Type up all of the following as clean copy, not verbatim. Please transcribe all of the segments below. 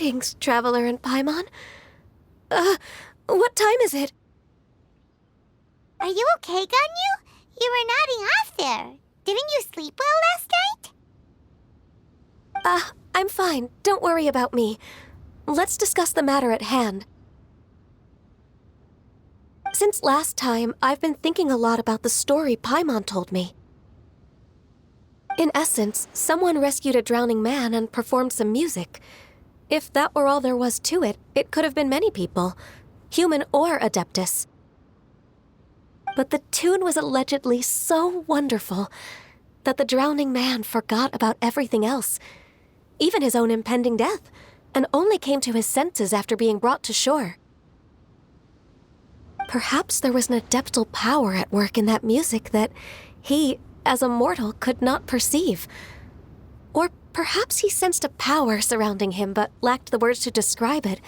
Greetings, Traveler and Paimon. What time is it? Are you okay, Ganyu? You were nodding off there. Didn't you sleep well last night? I'm fine. Don't worry about me. Let's discuss the matter at hand. Since last time, I've been thinking a lot about the story Paimon told me. In essence, someone rescued a drowning man and performed some music. If that were all there was to it, it could have been many people, human or Adeptus. But the tune was allegedly so wonderful that the drowning man forgot about everything else, even his own impending death, and only came to his senses after being brought to shore. Perhaps there was an adeptal power at work in that music that he, as a mortal, could not perceive. Or perhaps he sensed a power surrounding him but lacked the words to describe it,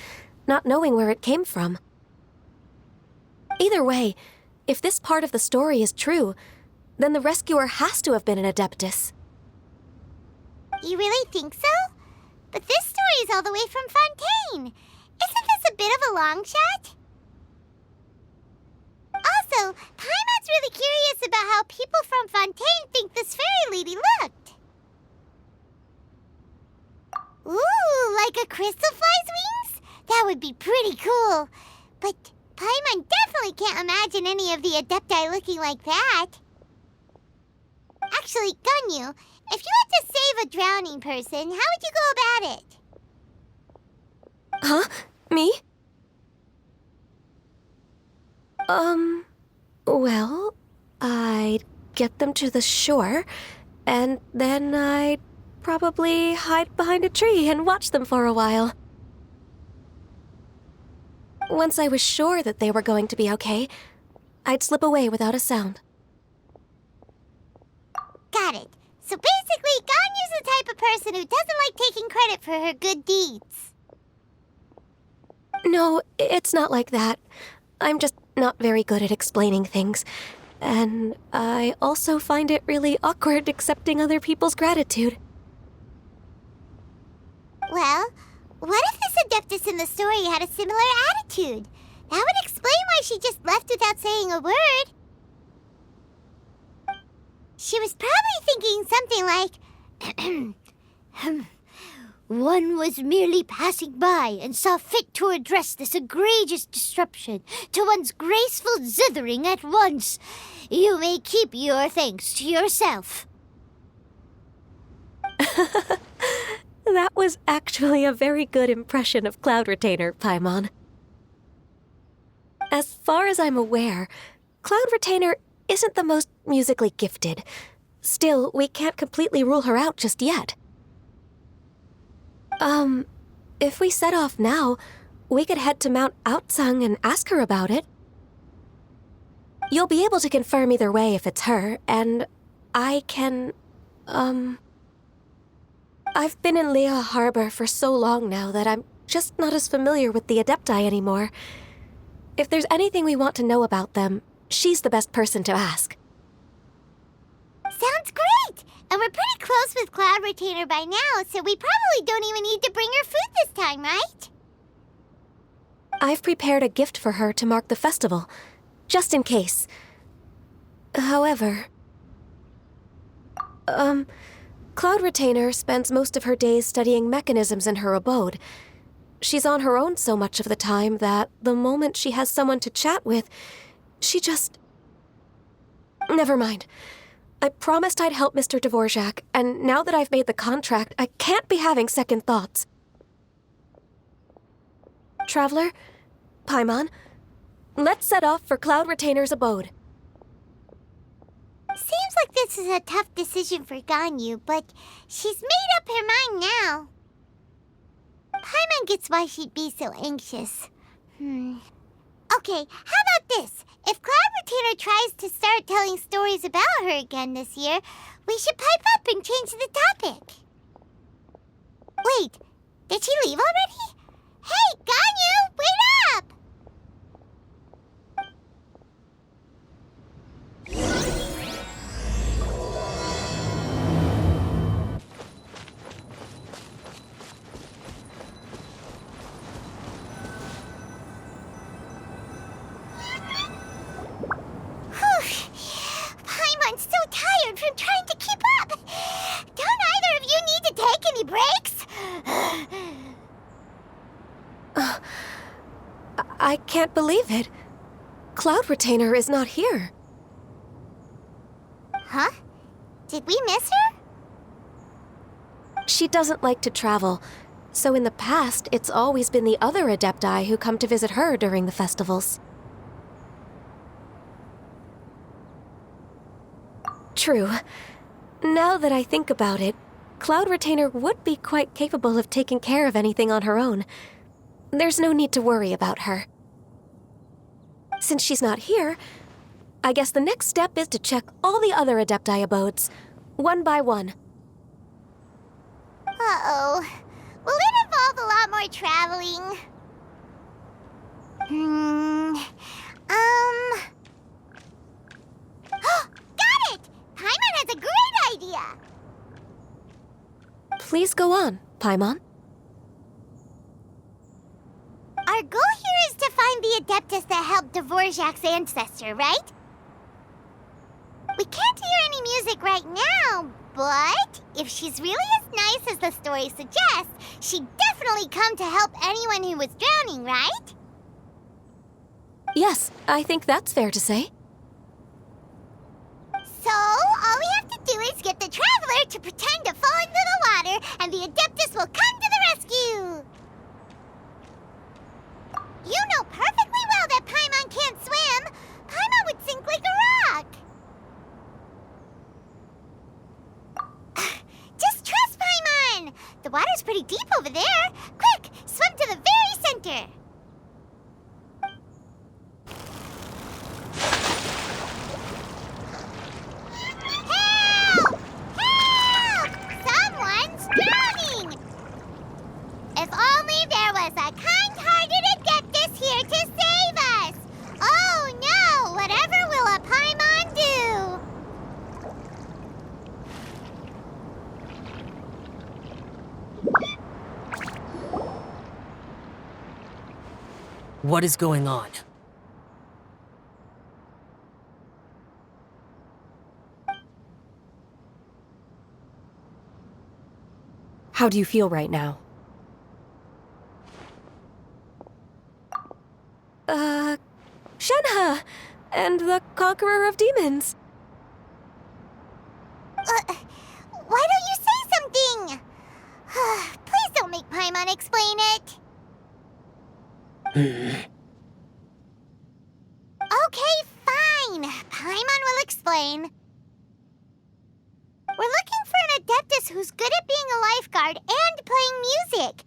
not knowing where it came from. Either way, if this part of the story is true, then the rescuer has to have been an Adeptus. You really think so? But this story is all the way from Fontaine. Isn't this a bit of a long shot? Also, Paimon's really curious about how people from Fontaine think this fairy lady looked. Ooh, like a crystal fly's wings? That would be pretty cool. But Paimon definitely can't imagine any of the Adepti looking like that. Actually, Ganyu, if you had to save a drowning person, how would you go about it? Huh? Me? Well, I'd get them to the shore, and then I'd probably hide behind a tree and watch them for a while. Once I was sure that they were going to be okay, I'd slip away without a sound. Got it. So basically, Ganyu's the type of person who doesn't like taking credit for her good deeds. No, it's not like that. I'm just not very good at explaining things. And I also find it really awkward accepting other people's gratitude. Well, what if this Adeptus in the story had a similar attitude? That would explain why she just left without saying a word. She was probably thinking something like, one was merely passing by and saw fit to address this egregious disruption to one's graceful zithering at once. You may keep your thanks to yourself. That was actually a very good impression of Cloud Retainer, Paimon. As far as I'm aware, Cloud Retainer isn't the most musically gifted. Still, we can't completely rule her out just yet. If we set off now, we could head to Mount Outsung and ask her about it. You'll be able to confirm either way if it's her, and I can, I've been in Lea Harbor for so long now that I'm just not as familiar with the Adepti anymore. If there's anything we want to know about them, she's the best person to ask. Sounds great! And we're pretty close with Cloud Retainer by now, so we probably don't even need to bring her food this time, right? I've prepared a gift for her to mark the festival, just in case. However, Cloud Retainer spends most of her days studying mechanisms in her abode. She's on her own so much of the time that the moment she has someone to chat with, she just... Never mind. I promised I'd help Mr. Dvorak, and now that I've made the contract, I can't be having second thoughts. Traveler, Paimon, let's set off for Cloud Retainer's abode. Seems like this is a tough decision for Ganyu, but she's made up her mind now. Paimon gets why she'd be so anxious. Okay, how about this? If Cloud Retainer tries to start telling stories about her again this year, we should pipe up and change the topic. Wait, did she leave already? Hey, Ganyu, wait up! I can't believe it. Cloud Retainer is not here. Huh? Did we miss her? She doesn't like to travel, so in the past, it's always been the other Adepti who come to visit her during the festivals. True. Now that I think about it, Cloud Retainer would be quite capable of taking care of anything on her own. There's no need to worry about her. Since she's not here, I guess the next step is to check all the other Adepti abodes, one by one. Uh-oh. Will it involve a lot more traveling? Got it! Paimon has a great idea! Please go on, Paimon. Our goal here is to find the Adeptus that helped Dvorak's ancestor, right? We can't hear any music right now, but if she's really as nice as the story suggests, she'd definitely come to help anyone who was drowning, right? Yes, I think that's fair to say. So, all we have to do is get the Traveler to pretend to fall into the water, and the Adeptus will come to the rescue! You know perfectly well that Paimon can't swim! Paimon would sink like a rock! Just trust Paimon! The water's pretty deep over there! Quick, swim to the very center! Help! Help! Someone's drowning! If only there was a kind-hearted Adeptus here to save us! Oh no! Whatever will a Paimon do? What is going on? How do you feel right now? Shenhe! And the Conqueror of Demons. Why don't you say something? Please don't make Paimon explain it. Okay, fine. Paimon will explain. We're looking for an Adeptus who's good at being a lifeguard and playing music.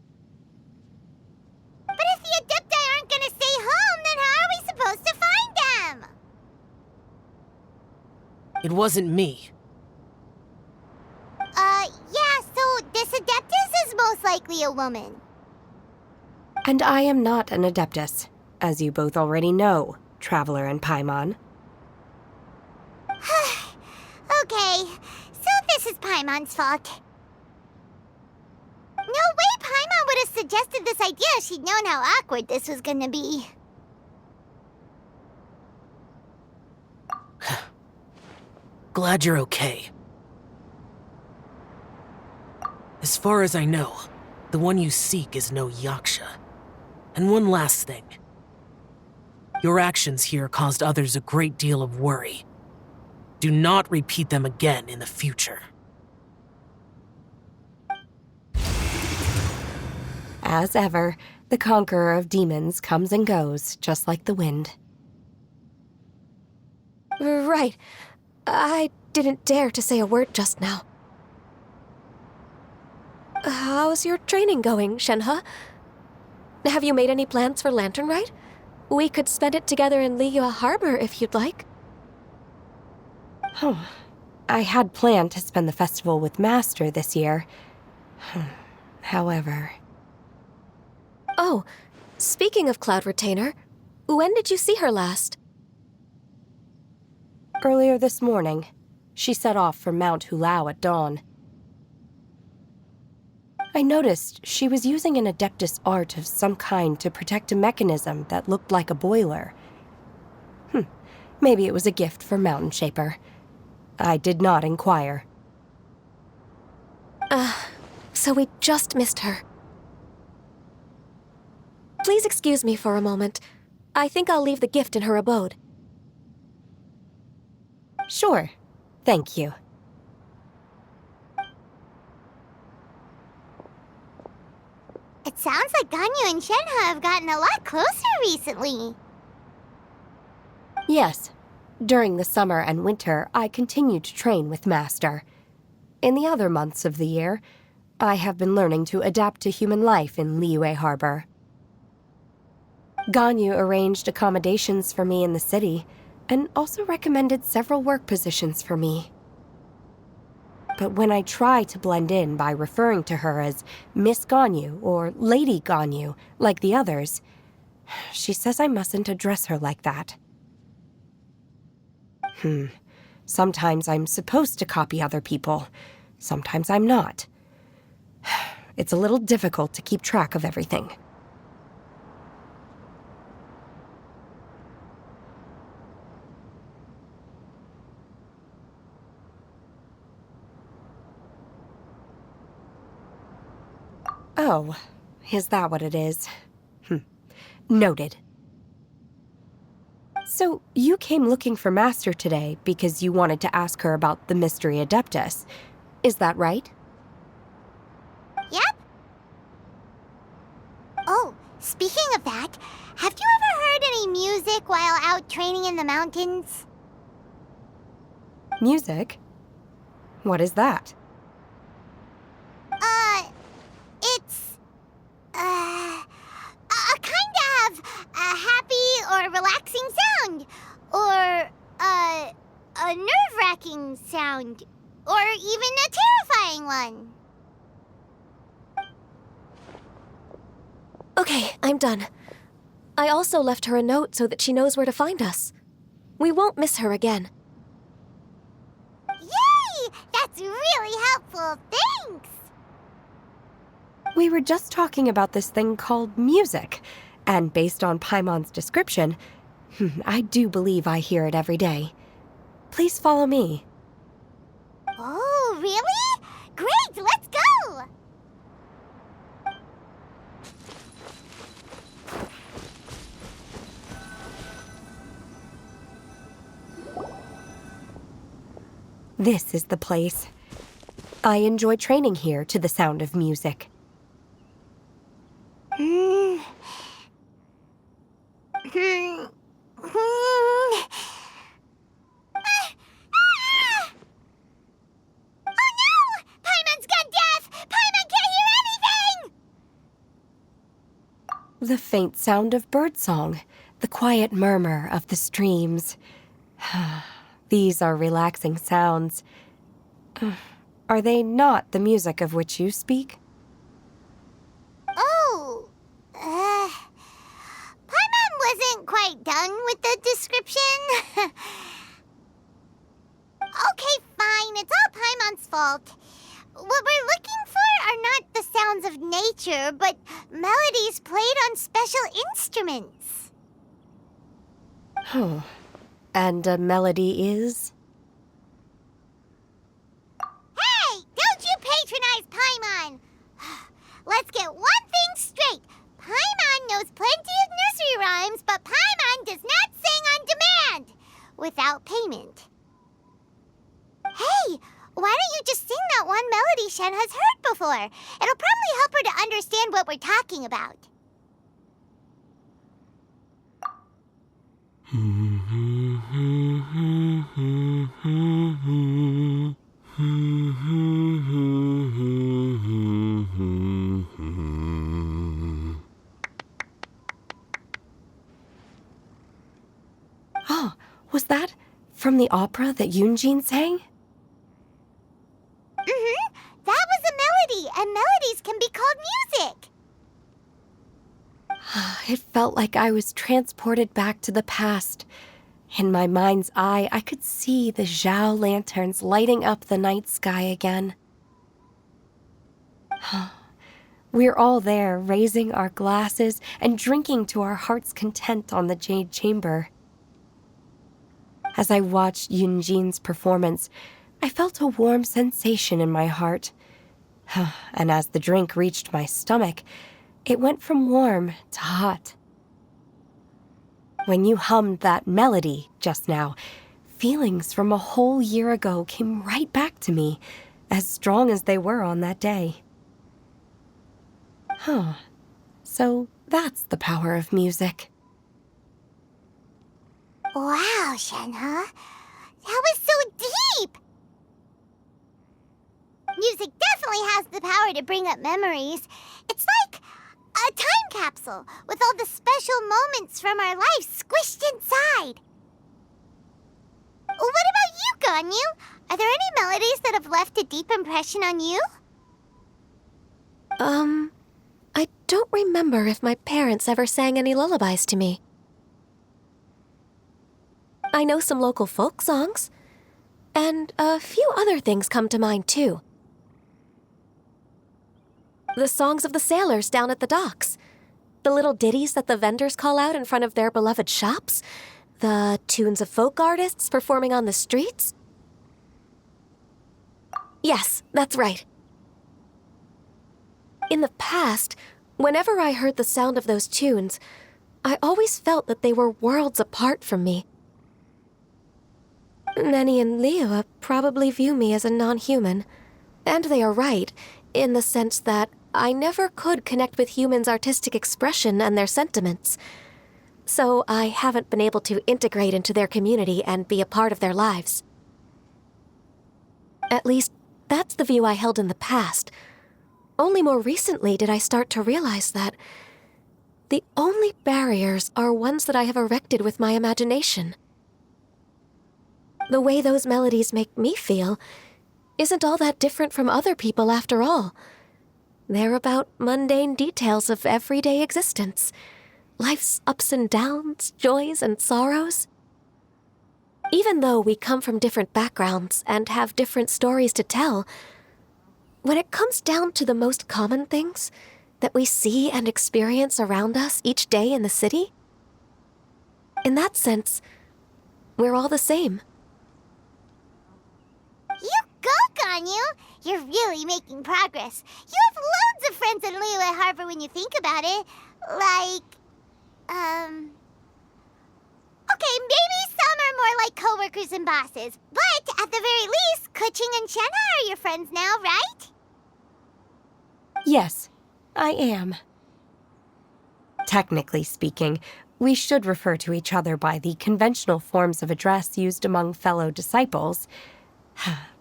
But if the Adepti aren't gonna stay home, then how are we supposed to find them? It wasn't me. Yeah, so this Adeptus is most likely a woman. And I am not an Adeptus, as you both already know, Traveler and Paimon. Okay, so this is Paimon's fault. No way Paimon would have suggested this idea if she'd known how awkward this was gonna be. Glad you're okay. As far as I know, the one you seek is no Yaksha. And one last thing. Your actions here caused others a great deal of worry. Do not repeat them again in the future. As ever, the Conqueror of Demons comes and goes, just like the wind. Right. I didn't dare to say a word just now. How's your training going, Shenhe? Have you made any plans for Lantern Rite? We could spend it together in Liyue Harbor if you'd like. I had planned to spend the festival with Master this year. However... Oh, speaking of Cloud Retainer, when did you see her last? Earlier this morning, she set off for Mount Hulao at dawn. I noticed she was using an Adeptus art of some kind to protect a mechanism that looked like a boiler. Maybe it was a gift for Mountain Shaper. I did not inquire. So we just missed her. Please excuse me for a moment. I think I'll leave the gift in her abode. Sure. Thank you. It sounds like Ganyu and Shenhe have gotten a lot closer recently. Yes. During the summer and winter, I continue to train with Master. In the other months of the year, I have been learning to adapt to human life in Liyue Harbor. Ganyu arranged accommodations for me in the city, and also recommended several work positions for me. But when I try to blend in by referring to her as Miss Ganyu or Lady Ganyu, like the others, she says I mustn't address her like that. Sometimes I'm supposed to copy other people. Sometimes I'm not. It's a little difficult to keep track of everything. Oh, is that what it is? Noted. So, you came looking for Master today because you wanted to ask her about the Mystery Adeptus. Is that right? Yep. Oh, speaking of that, have you ever heard any music while out training in the mountains? Music? What is that? It's, a kind of a happy or relaxing sound. Or, a nerve-wracking sound. Or even a terrifying one. Okay, I'm done. I also left her a note so that she knows where to find us. We won't miss her again. Yay! That's really helpful. Thanks! We were just talking about this thing called music, and based on Paimon's description, I do believe I hear it every day. Please follow me. Oh, really? Great, let's go! This is the place. I enjoy training here to the sound of music. The faint sound of birdsong, the quiet murmur of the streams. These are relaxing sounds. Are they not the music of which you speak? Oh, Paimon wasn't quite done with the description. Okay, fine, it's all Paimon's fault. What we're looking for are not the sounds of nature, but melodies played on special instruments. Oh, and a melody is? Hey, don't you patronize Paimon! Let's get one thing straight. Paimon knows plenty of nursery rhymes, but Paimon does not sing on demand without payment. Hey, why don't you just sing that one melody Shen has heard before? It'll probably help her to understand what we're talking about. Oh, was that from the opera that Yunjin sang? That was a melody, and melodies can be called music. It felt like I was transported back to the past. In my mind's eye, I could see the Zhao lanterns lighting up the night sky again. We're all there, raising our glasses and drinking to our heart's content on the Jade Chamber. As I watched Yunjin's performance, I felt a warm sensation in my heart. And as the drink reached my stomach, it went from warm to hot. When you hummed that melody just now, feelings from a whole year ago came right back to me, as strong as they were on that day. Huh. So that's the power of music. Wow, Shenhe. That was so deep! Music definitely has the power to bring up memories. It's like a time capsule with all the special moments from our life squished inside. What about you, Ganyu? Are there any melodies that have left a deep impression on you? I don't remember if my parents ever sang any lullabies to me. I know some local folk songs, and a few other things come to mind, too. The songs of the sailors down at the docks, the little ditties that the vendors call out in front of their beloved shops, the tunes of folk artists performing on the streets. Yes, that's right. In the past, whenever I heard the sound of those tunes, I always felt that they were worlds apart from me. Nenny and Liyue probably view me as a non-human, and they are right, in the sense that I never could connect with humans' artistic expression and their sentiments. So I haven't been able to integrate into their community and be a part of their lives. At least, that's the view I held in the past. Only more recently did I start to realize that the only barriers are ones that I have erected with my imagination. The way those melodies make me feel isn't all that different from other people after all. They're about mundane details of everyday existence. Life's ups and downs, joys and sorrows. Even though we come from different backgrounds and have different stories to tell, when it comes down to the most common things that we see and experience around us each day in the city, in that sense, we're all the same. You go, Ganyu! You're really making progress. You have loads of friends in Liyue Harbor when you think about it. Okay, maybe some are more like coworkers and bosses, but at the very least, Keqing and Shenhe are your friends now, right? Yes, I am. Technically speaking, we should refer to each other by the conventional forms of address used among fellow disciples.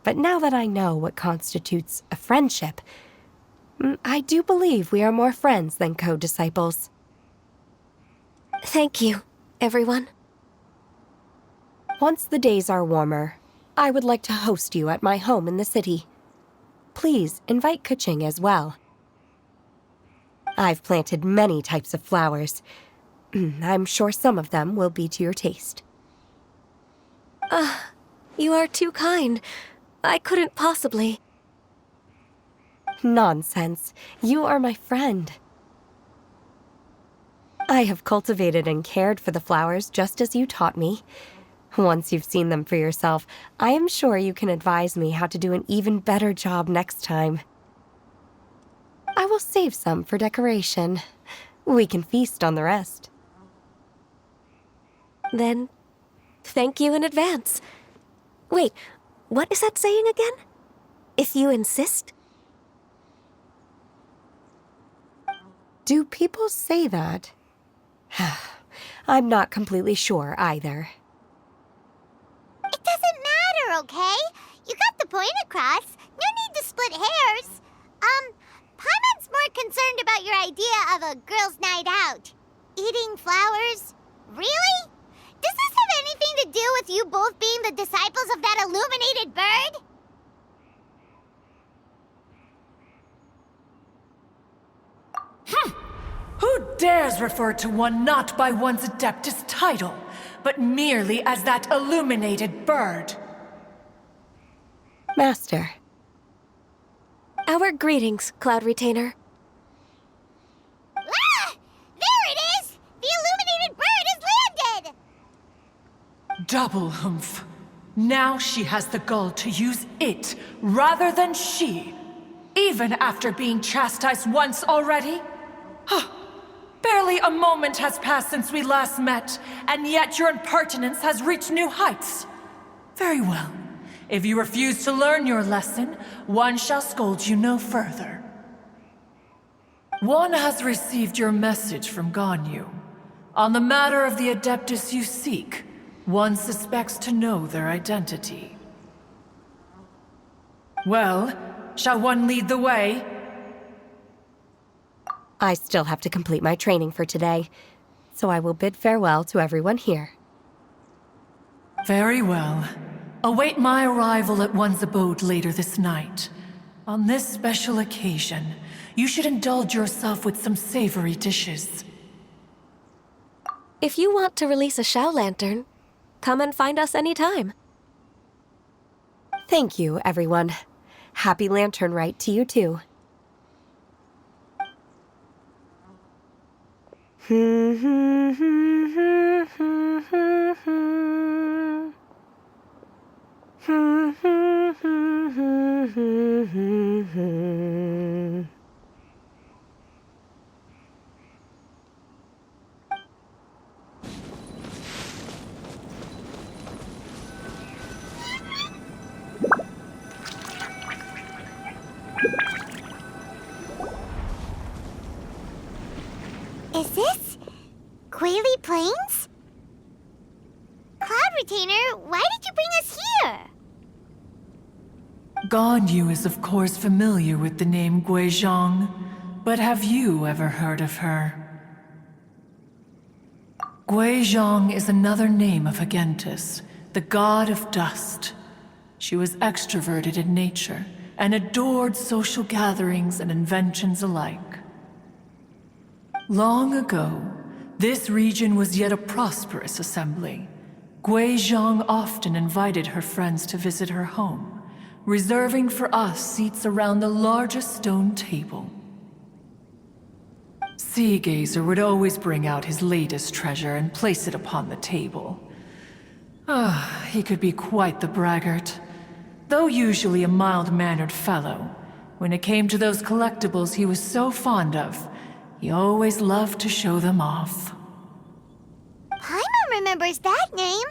But now that I know what constitutes a friendship, I do believe we are more friends than co-disciples. Thank you, everyone. Once the days are warmer, I would like to host you at my home in the city. Please invite Keqing as well. I've planted many types of flowers. I'm sure some of them will be to your taste. You are too kind. I couldn't possibly. Nonsense. You are my friend. I have cultivated and cared for the flowers just as you taught me. Once you've seen them for yourself, I am sure you can advise me how to do an even better job next time. I will save some for decoration. We can feast on the rest. Then, thank you in advance. Wait, what is that saying again? If you insist? Do people say that? I'm not completely sure either. It doesn't matter, okay? You got the point across. No need to split hairs. Paimon's more concerned about your idea of a girls' night out. Eating flowers? Really? Does this have anything to do with you both being the disciples of that illuminated bird? Who dares refer to one not by one's Adeptus title, but merely as that illuminated bird? Master. Our greetings, Cloud Retainer. Ah! There it is! The illuminated bird has landed! Double humph. Now she has the gall to use it rather than she, even after being chastised once already? Barely a moment has passed since we last met, and yet your impertinence has reached new heights. Very well. If you refuse to learn your lesson, one shall scold you no further. One has received your message from Ganyu. On the matter of the Adeptus you seek, one suspects to know their identity. Well, shall one lead the way? I still have to complete my training for today, so I will bid farewell to everyone here. Very well. Await my arrival at one's abode later this night. On this special occasion, you should indulge yourself with some savory dishes. If you want to release a Shao Lantern, come and find us anytime. Thank you, everyone. Happy Lantern Rite to you too. Is this Quayle Plains? Cloud Retainer, why did you bring us here? Ganyu is of course familiar with the name Guizhong, but have you ever heard of her? Guizhong is another name of Agentis, the god of dust. She was extroverted in nature and adored social gatherings and inventions alike. Long ago, this region was yet a prosperous assembly. Guizhong often invited her friends to visit her home, reserving for us seats around the largest stone table. Seagazer would always bring out his latest treasure and place it upon the table. He could be quite the braggart. Though usually a mild-mannered fellow, when it came to those collectibles he was so fond of, he always loved to show them off. Paimon remembers that name.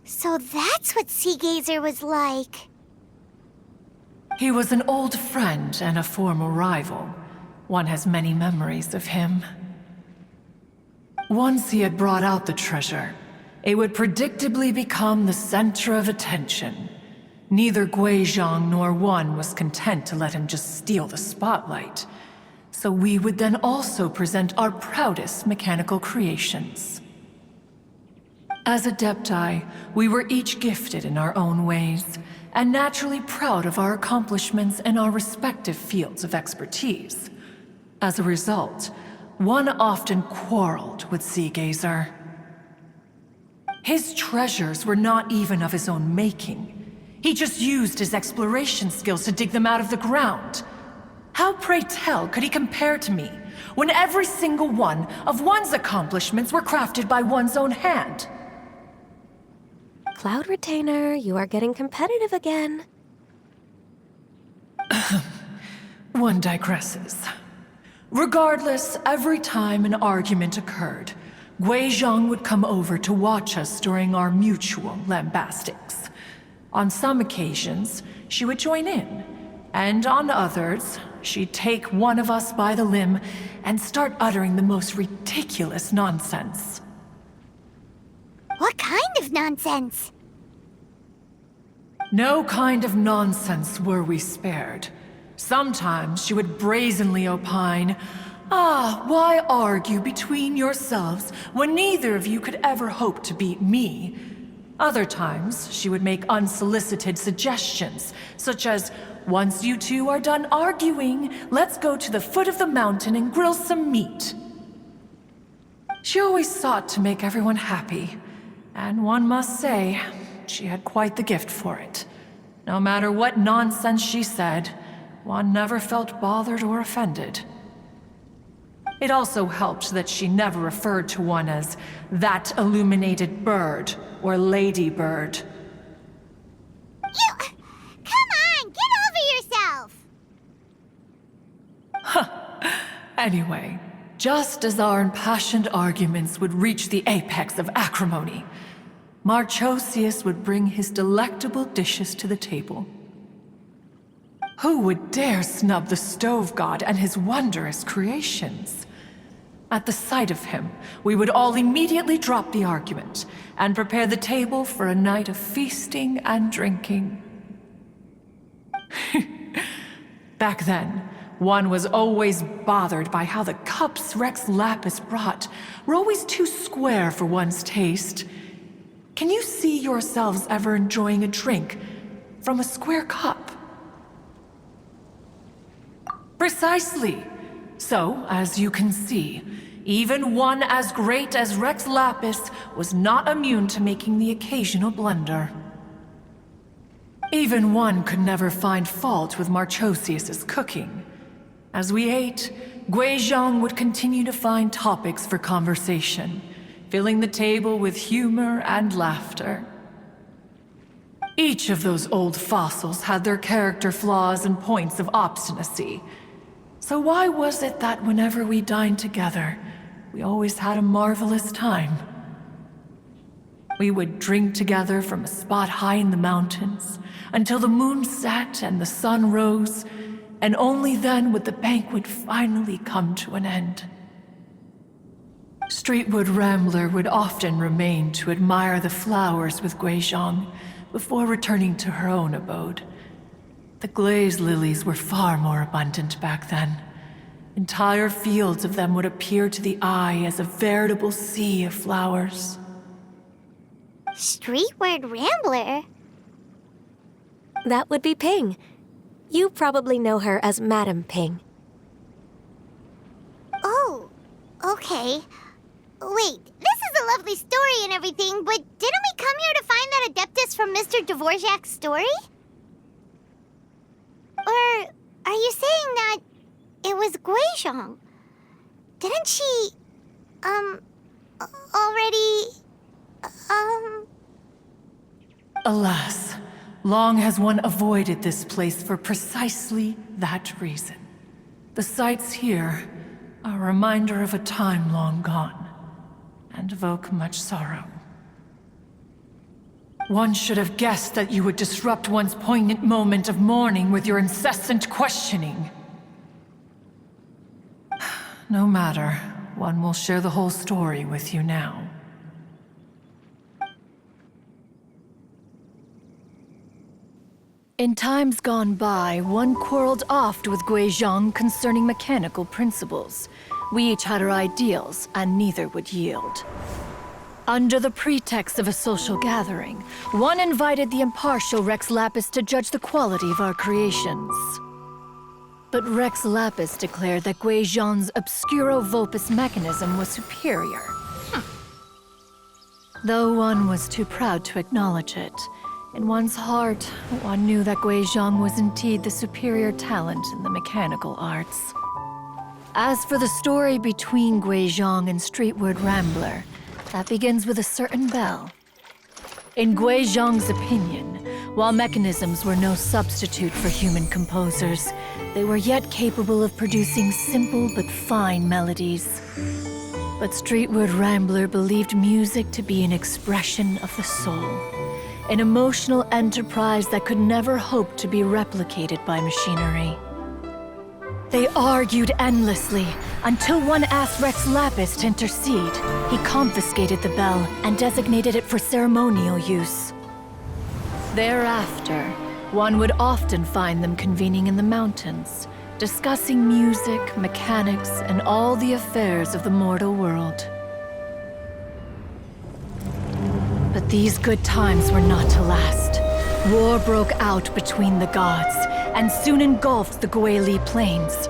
So that's what Seagazer was like. He was an old friend and a former rival. One has many memories of him. Once he had brought out the treasure, it would predictably become the center of attention. Neither Guizhong nor one was content to let him just steal the spotlight. So we would then also present our proudest mechanical creations. As Adepti, we were each gifted in our own ways, and naturally proud of our accomplishments in our respective fields of expertise. As a result, one often quarreled with Seagazer. His treasures were not even of his own making. He just used his exploration skills to dig them out of the ground. How, pray tell, could he compare to me, when every single one of one's accomplishments were crafted by one's own hand? Cloud Retainer, you are getting competitive again. One digresses. Regardless, every time an argument occurred, Guizhong would come over to watch us during our mutual lambastics. On some occasions, she would join in, and on others, she'd take one of us by the limb and start uttering the most ridiculous nonsense. What kind of nonsense? No kind of nonsense were we spared. Sometimes she would brazenly opine, why argue between yourselves when neither of you could ever hope to beat me? Other times, she would make unsolicited suggestions, such as, once you two are done arguing, let's go to the foot of the mountain and grill some meat. She always sought to make everyone happy, and one must say, she had quite the gift for it. No matter what nonsense she said, one never felt bothered or offended. It also helped that she never referred to one as that illuminated bird or ladybird. You... Come on, get over yourself! Anyway, Just as our impassioned arguments would reach the apex of acrimony, Marchosius would bring his delectable dishes to the table. Who would dare snub the stove god and his wondrous creations? At the sight of him, we would all immediately drop the argument and prepare the table for a night of feasting and drinking. Back then, one was always bothered by how the cups Rex Lapis brought were always too square for one's taste. Can you see yourselves ever enjoying a drink from a square cup? Precisely. So, as you can see, even one as great as Rex Lapis was not immune to making the occasional blunder. Even one could never find fault with Marchosius's cooking. As we ate, Guizhong would continue to find topics for conversation, filling the table with humor and laughter. Each of those old fossils had their character flaws and points of obstinacy. So why was it that whenever we dined together, we always had a marvelous time? We would drink together from a spot high in the mountains until the moon set and the sun rose, and only then would the banquet finally come to an end. Streetwood Rambler would often remain to admire the flowers with Guizhong before returning to her own abode. The glaze lilies were far more abundant back then. Entire fields of them would appear to the eye as a veritable sea of flowers. Streetward Rambler? That would be Ping. You probably know her as Madam Ping. Oh, okay. Wait, this is a lovely story and everything, but didn't we come here to find that Adeptus from Mr. Dvorak's story? Or are you saying that it was Guizhong? Didn't she, already, Alas, long has one avoided this place for precisely that reason. The sights here are a reminder of a time long gone, and evoke much sorrow. One should have guessed that you would disrupt one's poignant moment of mourning with your incessant questioning. No matter, one will share the whole story with you now. In times gone by, one quarreled oft with Guizhong concerning mechanical principles. We each had our ideals, and neither would yield. Under the pretext of a social gathering, one invited the impartial Rex Lapis to judge the quality of our creations. But Rex Lapis declared that Guizhong's obscuro vulpus mechanism was superior. Though one was too proud to acknowledge it, in one's heart, one knew that Guizhong was indeed the superior talent in the mechanical arts. As for the story between Guizhong and Streetward Rambler, that begins with a certain bell. In Guizhong's opinion, while mechanisms were no substitute for human composers, they were yet capable of producing simple but fine melodies. But Streetward Rambler believed music to be an expression of the soul, an emotional enterprise that could never hope to be replicated by machinery. They argued endlessly, until one asked Rex Lapis to intercede. He confiscated the bell and designated it for ceremonial use. Thereafter, one would often find them convening in the mountains, discussing music, mechanics, and all the affairs of the mortal world. But these good times were not to last. War broke out between the gods, and soon engulfed the Guili plains.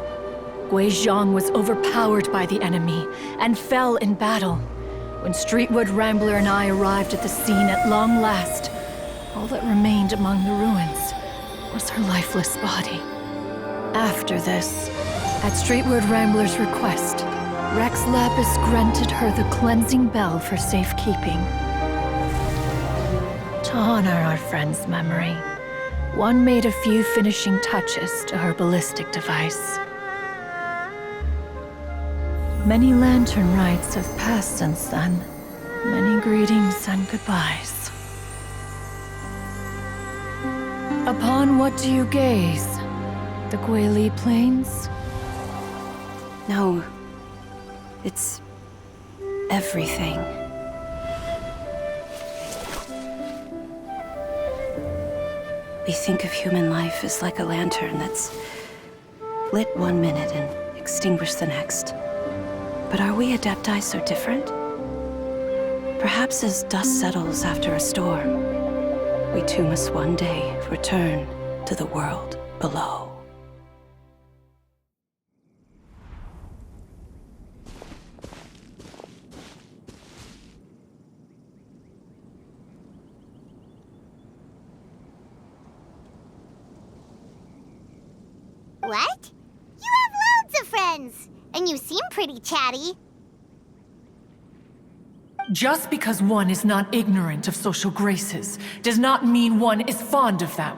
Guizhong was overpowered by the enemy, and fell in battle. When Streetwood Rambler and I arrived at the scene at long last, all that remained among the ruins was her lifeless body. After this, at Streetwood Rambler's request, Rex Lapis granted her the cleansing bell for safekeeping. To honor our friend's memory, one made a few finishing touches to her ballistic device. Many lantern rites have passed since then. Many greetings and goodbyes. Upon what do you gaze? The Guili Plains? No. It's everything. We think of human life as like a lantern that's lit one minute and extinguished the next. But are we Adepti so different? Perhaps as dust settles after a storm, we too must one day return to the world below. What? You have loads of friends, and you seem pretty chatty. Just because one is not ignorant of social graces does not mean one is fond of them.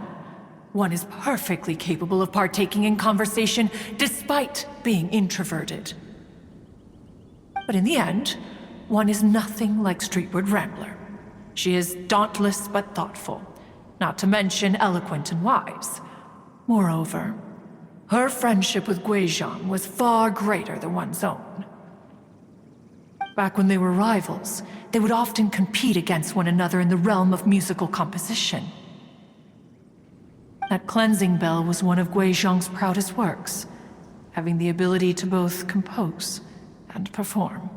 One is perfectly capable of partaking in conversation despite being introverted. But in the end, one is nothing like Streetward Rambler. She is dauntless but thoughtful, not to mention eloquent and wise. Moreover, her friendship with Guizhang was far greater than one's own. Back when they were rivals, they would often compete against one another in the realm of musical composition. That cleansing bell was one of Guizhang's proudest works, having the ability to both compose and perform.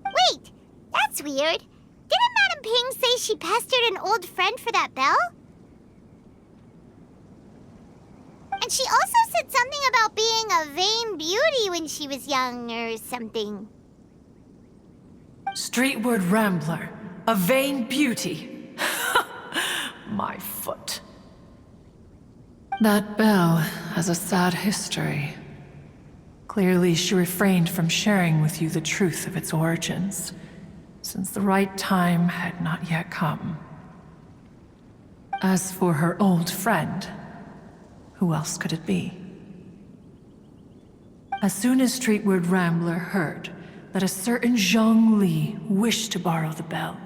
Wait, that's weird. Didn't Madame Ping say she pestered an old friend for that bell? And she also said something about being a vain beauty when she was young or something. Streetward Rambler, a vain beauty. My foot. That bell has a sad history. Clearly, she refrained from sharing with you the truth of its origins, since the right time had not yet come. As for her old friend, who else could it be? As soon as Streetward Rambler heard that a certain Zhang Li wished to borrow the bell,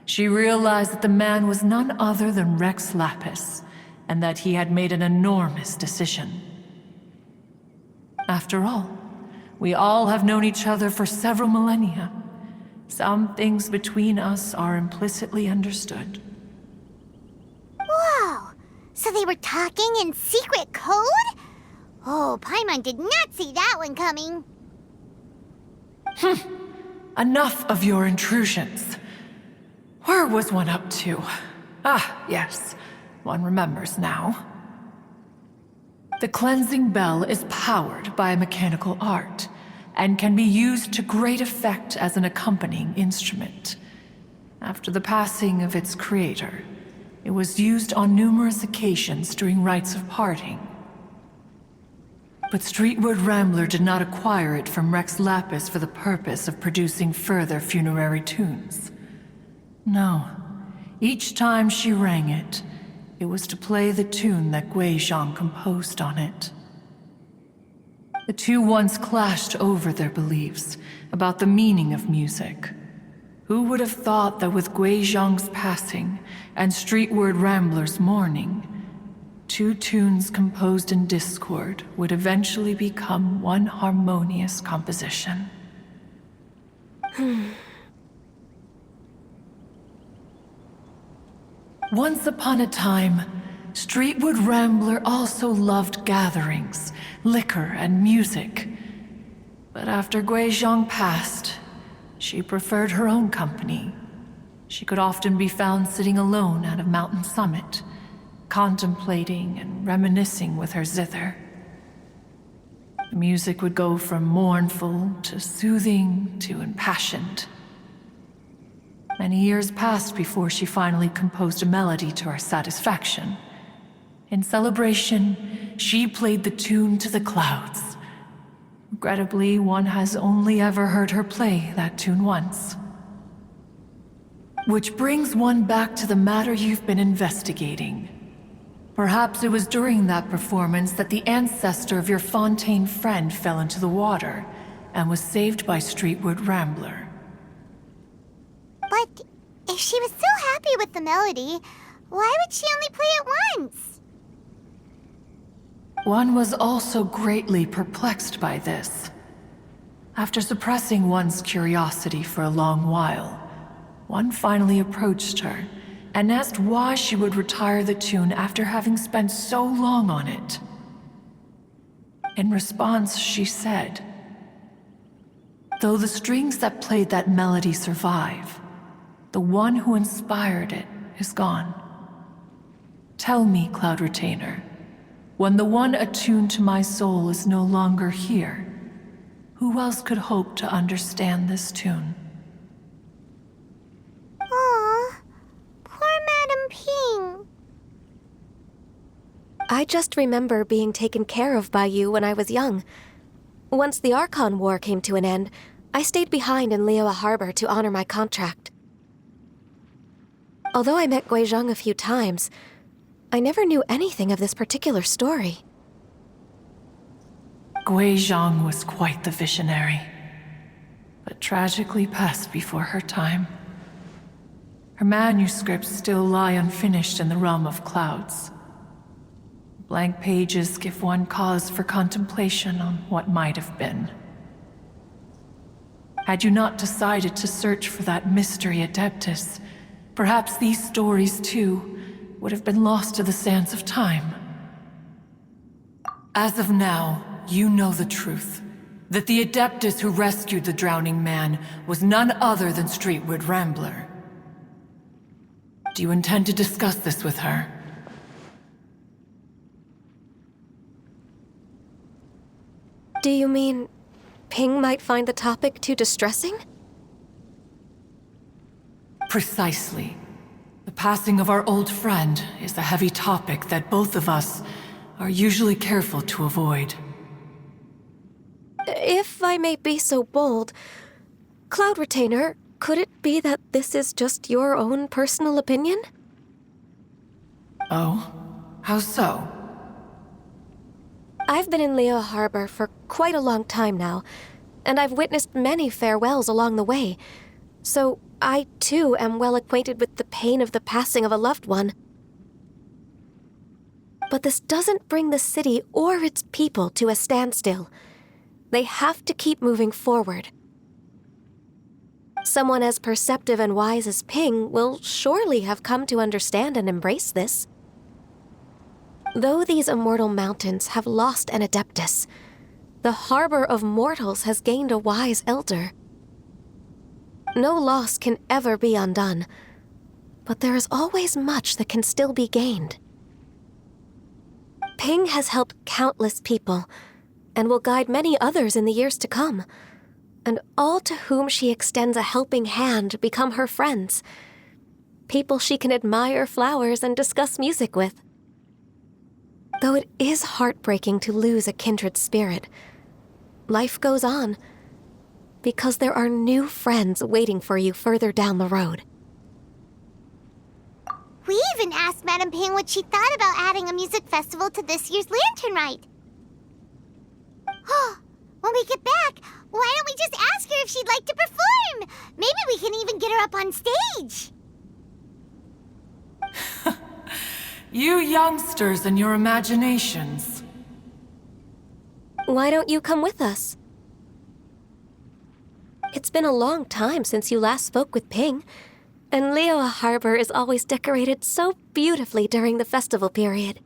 she realized that the man was none other than Rex Lapis, and that he had made an enormous decision. After all, we all have known each other for several millennia. Some things between us are implicitly understood. Whoa! So they were talking in secret code? Oh, Paimon did not see that one coming. Enough of your intrusions. Where was one up to? Ah, yes. One remembers now. The cleansing bell is powered by a mechanical art, and can be used to great effect as an accompanying instrument. After the passing of its creator, it was used on numerous occasions during rites of parting. But Streetward Rambler did not acquire it from Rex Lapis for the purpose of producing further funerary tunes. No. Each time she rang it, it was to play the tune that Guizhang composed on it. The two once clashed over their beliefs about the meaning of music. Who would have thought that with Guizhang's passing and Streetward Rambler's mourning, two tunes composed in discord would eventually become one harmonious composition? Once upon a time, Streetward Rambler also loved gatherings, liquor, and music. But after Guizhang passed, she preferred her own company. She could often be found sitting alone at a mountain summit, contemplating and reminiscing with her zither. The music would go from mournful to soothing to impassioned. Many years passed before she finally composed a melody to her satisfaction. In celebration, she played the tune to the clouds. Regrettably, one has only ever heard her play that tune once. Which brings one back to the matter you've been investigating. Perhaps it was during that performance that the ancestor of your Fontaine friend fell into the water, and was saved by Streetwood Rambler. But if she was so happy with the melody, why would she only play it once? One was also greatly perplexed by this. After suppressing one's curiosity for a long while, one finally approached her and asked why she would retire the tune after having spent so long on it. In response, she said, "Though the strings that played that melody survive, the one who inspired it is gone. Tell me, Cloud Retainer, when the one attuned to my soul is no longer here, who else could hope to understand this tune?" Aw, poor Madam Ping. I just remember being taken care of by you when I was young. Once the Archon War came to an end, I stayed behind in Liyue Harbor to honor my contract. Although I met Guizhong a few times, I never knew anything of this particular story. Guizhong was quite the visionary, but tragically passed before her time. Her manuscripts still lie unfinished in the realm of clouds. Blank pages give one cause for contemplation on what might have been. Had you not decided to search for that mystery Adeptus, perhaps these stories, too, would have been lost to the sands of time. As of now, you know the truth. That the Adeptus who rescued the drowning man was none other than Streetwood Rambler. Do you intend to discuss this with her? Do you mean Ping might find the topic too distressing? Precisely. The passing of our old friend is a heavy topic that both of us are usually careful to avoid. If I may be so bold, Cloud Retainer, could it be that this is just your own personal opinion? Oh? How so? I've been in Liyue Harbor for quite a long time now, and I've witnessed many farewells along the way, so I too am well acquainted with the pain of the passing of a loved one. But this doesn't bring the city or its people to a standstill. They have to keep moving forward. Someone as perceptive and wise as Ping will surely have come to understand and embrace this. Though these immortal mountains have lost an Adeptus, the harbor of mortals has gained a wise elder. No loss can ever be undone, but there is always much that can still be gained. Ping has helped countless people, and will guide many others in the years to come, and all to whom she extends a helping hand become her friends, people she can admire flowers and discuss music with. Though it is heartbreaking to lose a kindred spirit, life goes on, because there are new friends waiting for you further down the road. We even asked Madam Ping what she thought about adding a music festival to this year's Lantern Rite. When we get back, why don't we just ask her if she'd like to perform? Maybe we can even get her up on stage. You youngsters and your imaginations. Why don't you come with us? It's been a long time since you last spoke with Ping, and Liyue Harbor is always decorated so beautifully during the festival period.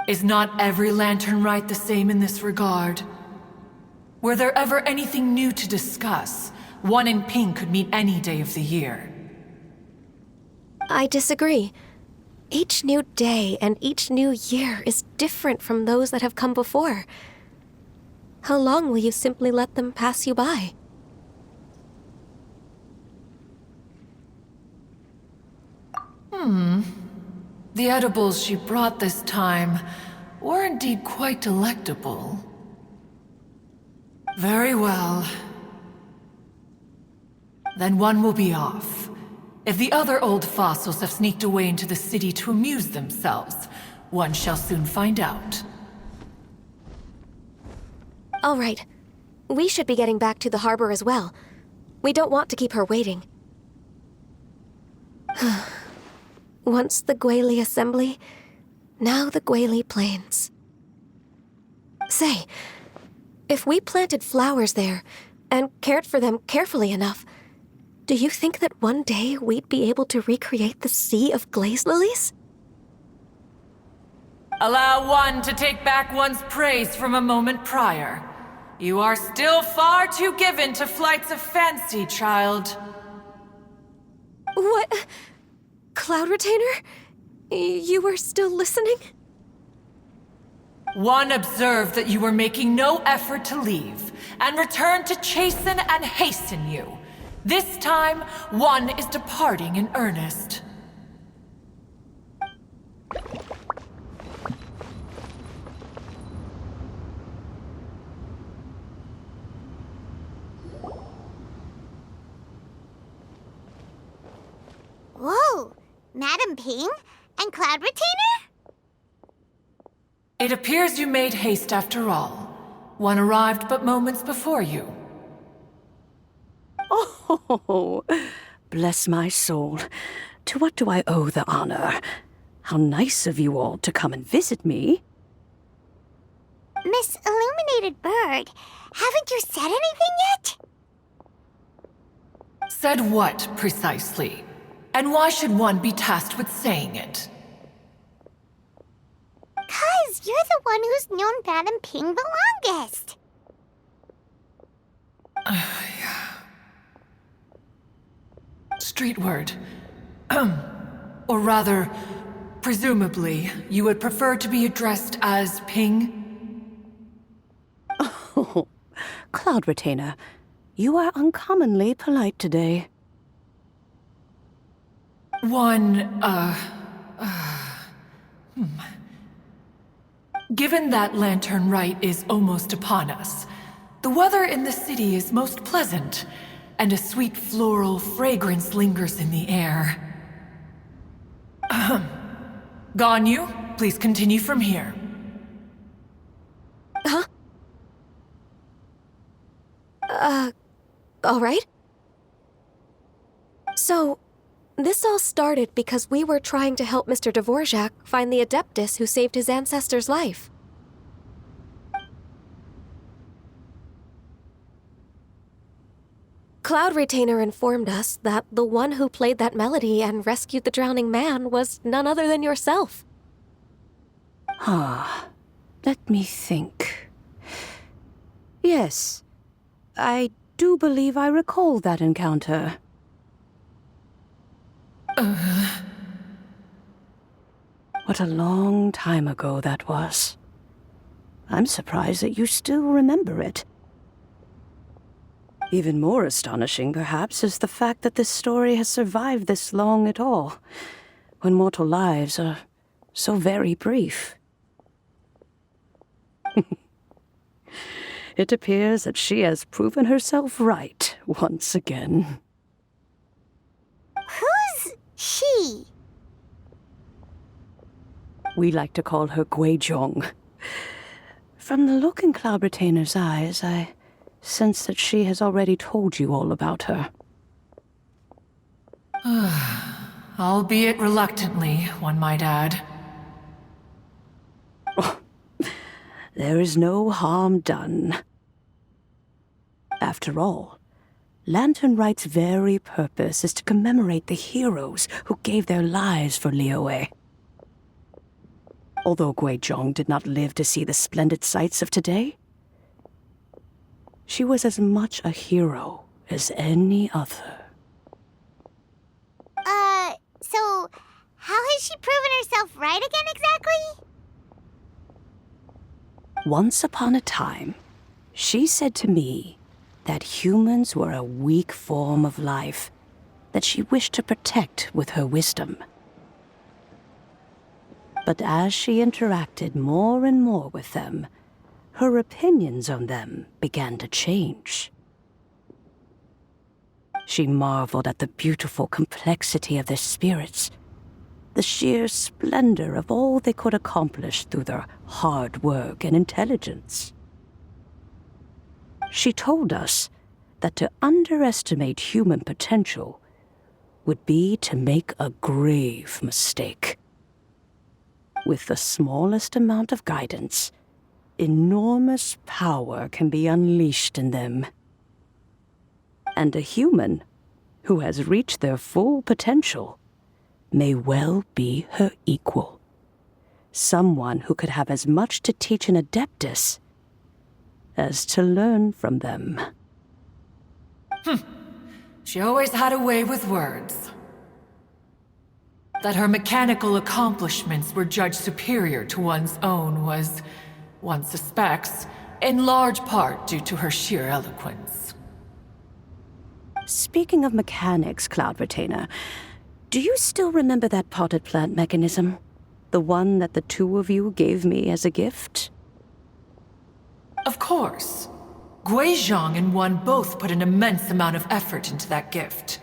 Is not every Lantern Rite the same in this regard? Were there ever anything new to discuss, one in Ping could meet any day of the year. I disagree. Each new day and each new year is different from those that have come before. How long will you simply let them pass you by? The edibles she brought this time were indeed quite delectable. Very well. Then one will be off. If the other old fossils have sneaked away into the city to amuse themselves, one shall soon find out. All right, we should be getting back to the harbor as well. We don't want to keep her waiting. Once the Guili Assembly, now the Guili Plains. Say, if we planted flowers there and cared for them carefully enough, do you think that one day we'd be able to recreate the sea of glaze lilies? Allow one to take back one's praise from a moment prior. You are still far too given to flights of fancy, child. What? Cloud Retainer? You were still listening? One observed that you were making no effort to leave, and returned to chasten and hasten you. This time, one is departing in earnest. Whoa! Madam Ping? And Cloud Retainer? It appears you made haste after all. One arrived but moments before you. Oh, bless my soul. To what do I owe the honor? How nice of you all to come and visit me. Miss Illuminated Bird, haven't you said anything yet? Said what, precisely? And why should one be tasked with saying it? 'Cause you're the one who's known Madam Ping the longest. Street word. Or rather, presumably, you would prefer to be addressed as Ping? Oh, Cloud Retainer, you are uncommonly polite today. Given that Lantern Rite is almost upon us, the weather in the city is most pleasant, and a sweet floral fragrance lingers in the air. Ganyu, please continue from here. Huh? All right. So, this all started because we were trying to help Mr. Dvorak find the Adeptus who saved his ancestor's life. Cloud Retainer informed us that the one who played that melody and rescued the drowning man was none other than yourself. Let me think. Yes, I do believe I recall that encounter. What a long time ago that was. I'm surprised that you still remember it. Even more astonishing, perhaps, is the fact that this story has survived this long at all, when mortal lives are so very brief. It appears that she has proven herself right once again. Who's she? We like to call her Guizhong. From the look in Cloud Retainer's eyes, I sense that she has already told you all about her. Albeit reluctantly, one might add. There is no harm done. After all, Lantern Rite's very purpose is to commemorate the heroes who gave their lives for Liyue. Although Guizhong did not live to see the splendid sights of today, she was as much a hero as any other. So how has she proven herself right again exactly? Once upon a time, she said to me that humans were a weak form of life that she wished to protect with her wisdom. But as she interacted more and more with them, her opinions on them began to change. She marveled at the beautiful complexity of their spirits, the sheer splendor of all they could accomplish through their hard work and intelligence. She told us that to underestimate human potential would be to make a grave mistake. With the smallest amount of guidance, enormous power can be unleashed in them. And a human who has reached their full potential may well be her equal. Someone who could have as much to teach an adeptus as to learn from them. She always had a way with words. That her mechanical accomplishments were judged superior to one's own was, one suspects, in large part due to her sheer eloquence. Speaking of mechanics, Cloud Retainer, do you still remember that potted plant mechanism? The one that the two of you gave me as a gift? Of course. Guizhong and One both put an immense amount of effort into that gift.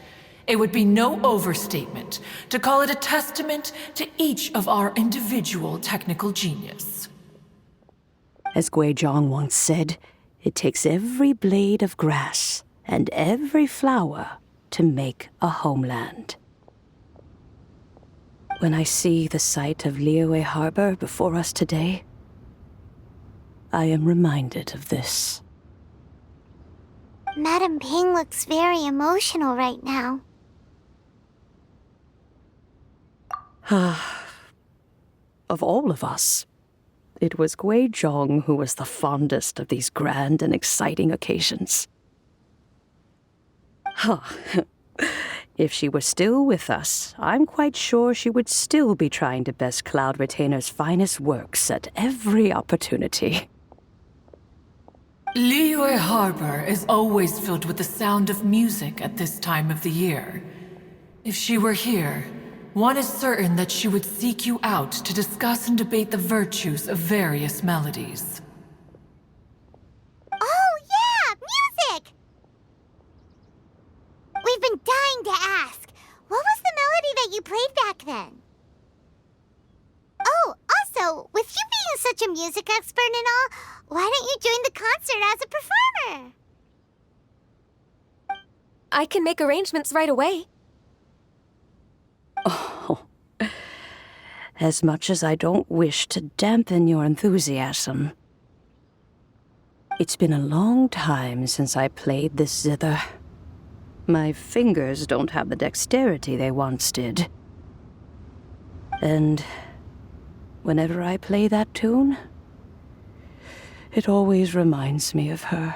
It would be no overstatement to call it a testament to each of our individual technical genius. As Guizhong once said, it takes every blade of grass and every flower to make a homeland. When I see the sight of Liyue Harbor before us today, I am reminded of this. Madam Ping looks very emotional right now. Of all of us, it was Guizhong who was the fondest of these grand and exciting occasions. If she were still with us, I'm quite sure she would still be trying to best Cloud Retainer's finest works at every opportunity. Liyue Harbor is always filled with the sound of music at this time of the year. If she were here, one is certain that she would seek you out to discuss and debate the virtues of various melodies. Oh, yeah! Music! We've been dying to ask. What was the melody that you played back then? Oh, also, with you being such a music expert and all, why don't you join the concert as a performer? I can make arrangements right away. Oh, as much as I don't wish to dampen your enthusiasm, it's been a long time since I played this zither. My fingers don't have the dexterity they once did. And whenever I play that tune, it always reminds me of her.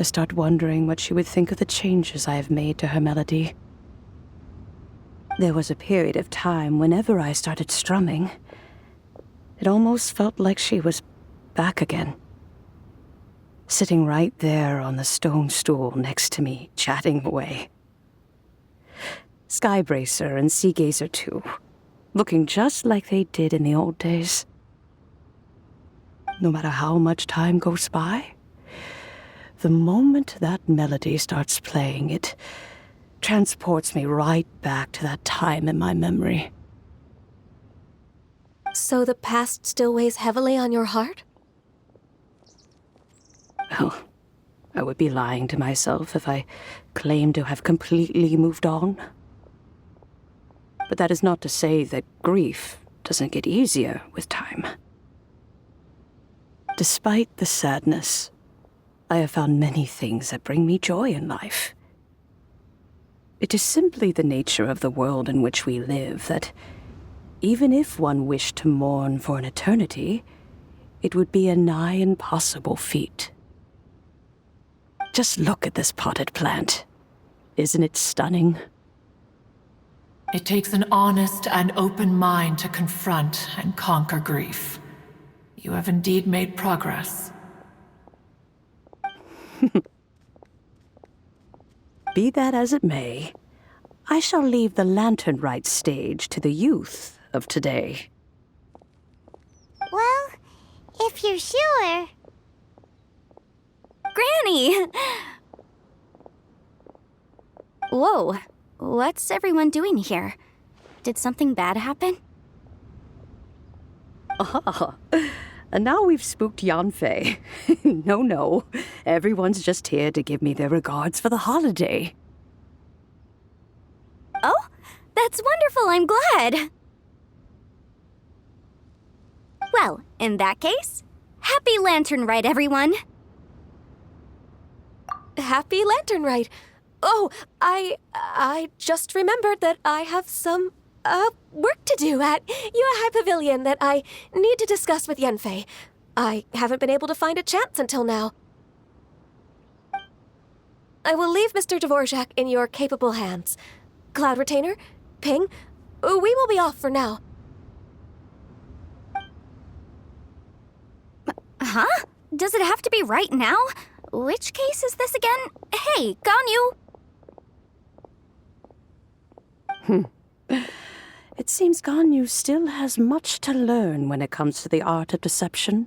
I start wondering what she would think of the changes I have made to her melody. There was a period of time whenever I started strumming, it almost felt like she was back again. Sitting right there on the stone stool next to me, chatting away. Skybracer and Seagazer too, looking just like they did in the old days. No matter how much time goes by, the moment that melody starts playing, it transports me right back to that time in my memory. So the past still weighs heavily on your heart? Well, I would be lying to myself if I claimed to have completely moved on. But that is not to say that grief doesn't get easier with time. Despite the sadness, I have found many things that bring me joy in life. It is simply the nature of the world in which we live that, even if one wished to mourn for an eternity, it would be a nigh impossible feat. Just look at this potted plant. Isn't it stunning? It takes an honest and open mind to confront and conquer grief. You have indeed made progress. Be that as it may, I shall leave the lantern rite stage to the youth of today. Well, if you're sure. Granny! Whoa, what's everyone doing here? Did something bad happen? Ah, And now we've spooked Yanfei. No. Everyone's just here to give me their regards for the holiday. Oh, that's wonderful. I'm glad. Well, in that case, happy Lantern Rite, everyone. Happy Lantern Rite. Oh, I just remembered that I have some, work to do at Yuehai Pavilion that I need to discuss with Yanfei. I haven't been able to find a chance until now. I will leave Mr. Dvorak in your capable hands. Cloud Retainer, Ping, we will be off for now. Huh? Does it have to be right now? Which case is this again? Hey, Ganyu! It seems Ganyu still has much to learn when it comes to the art of deception.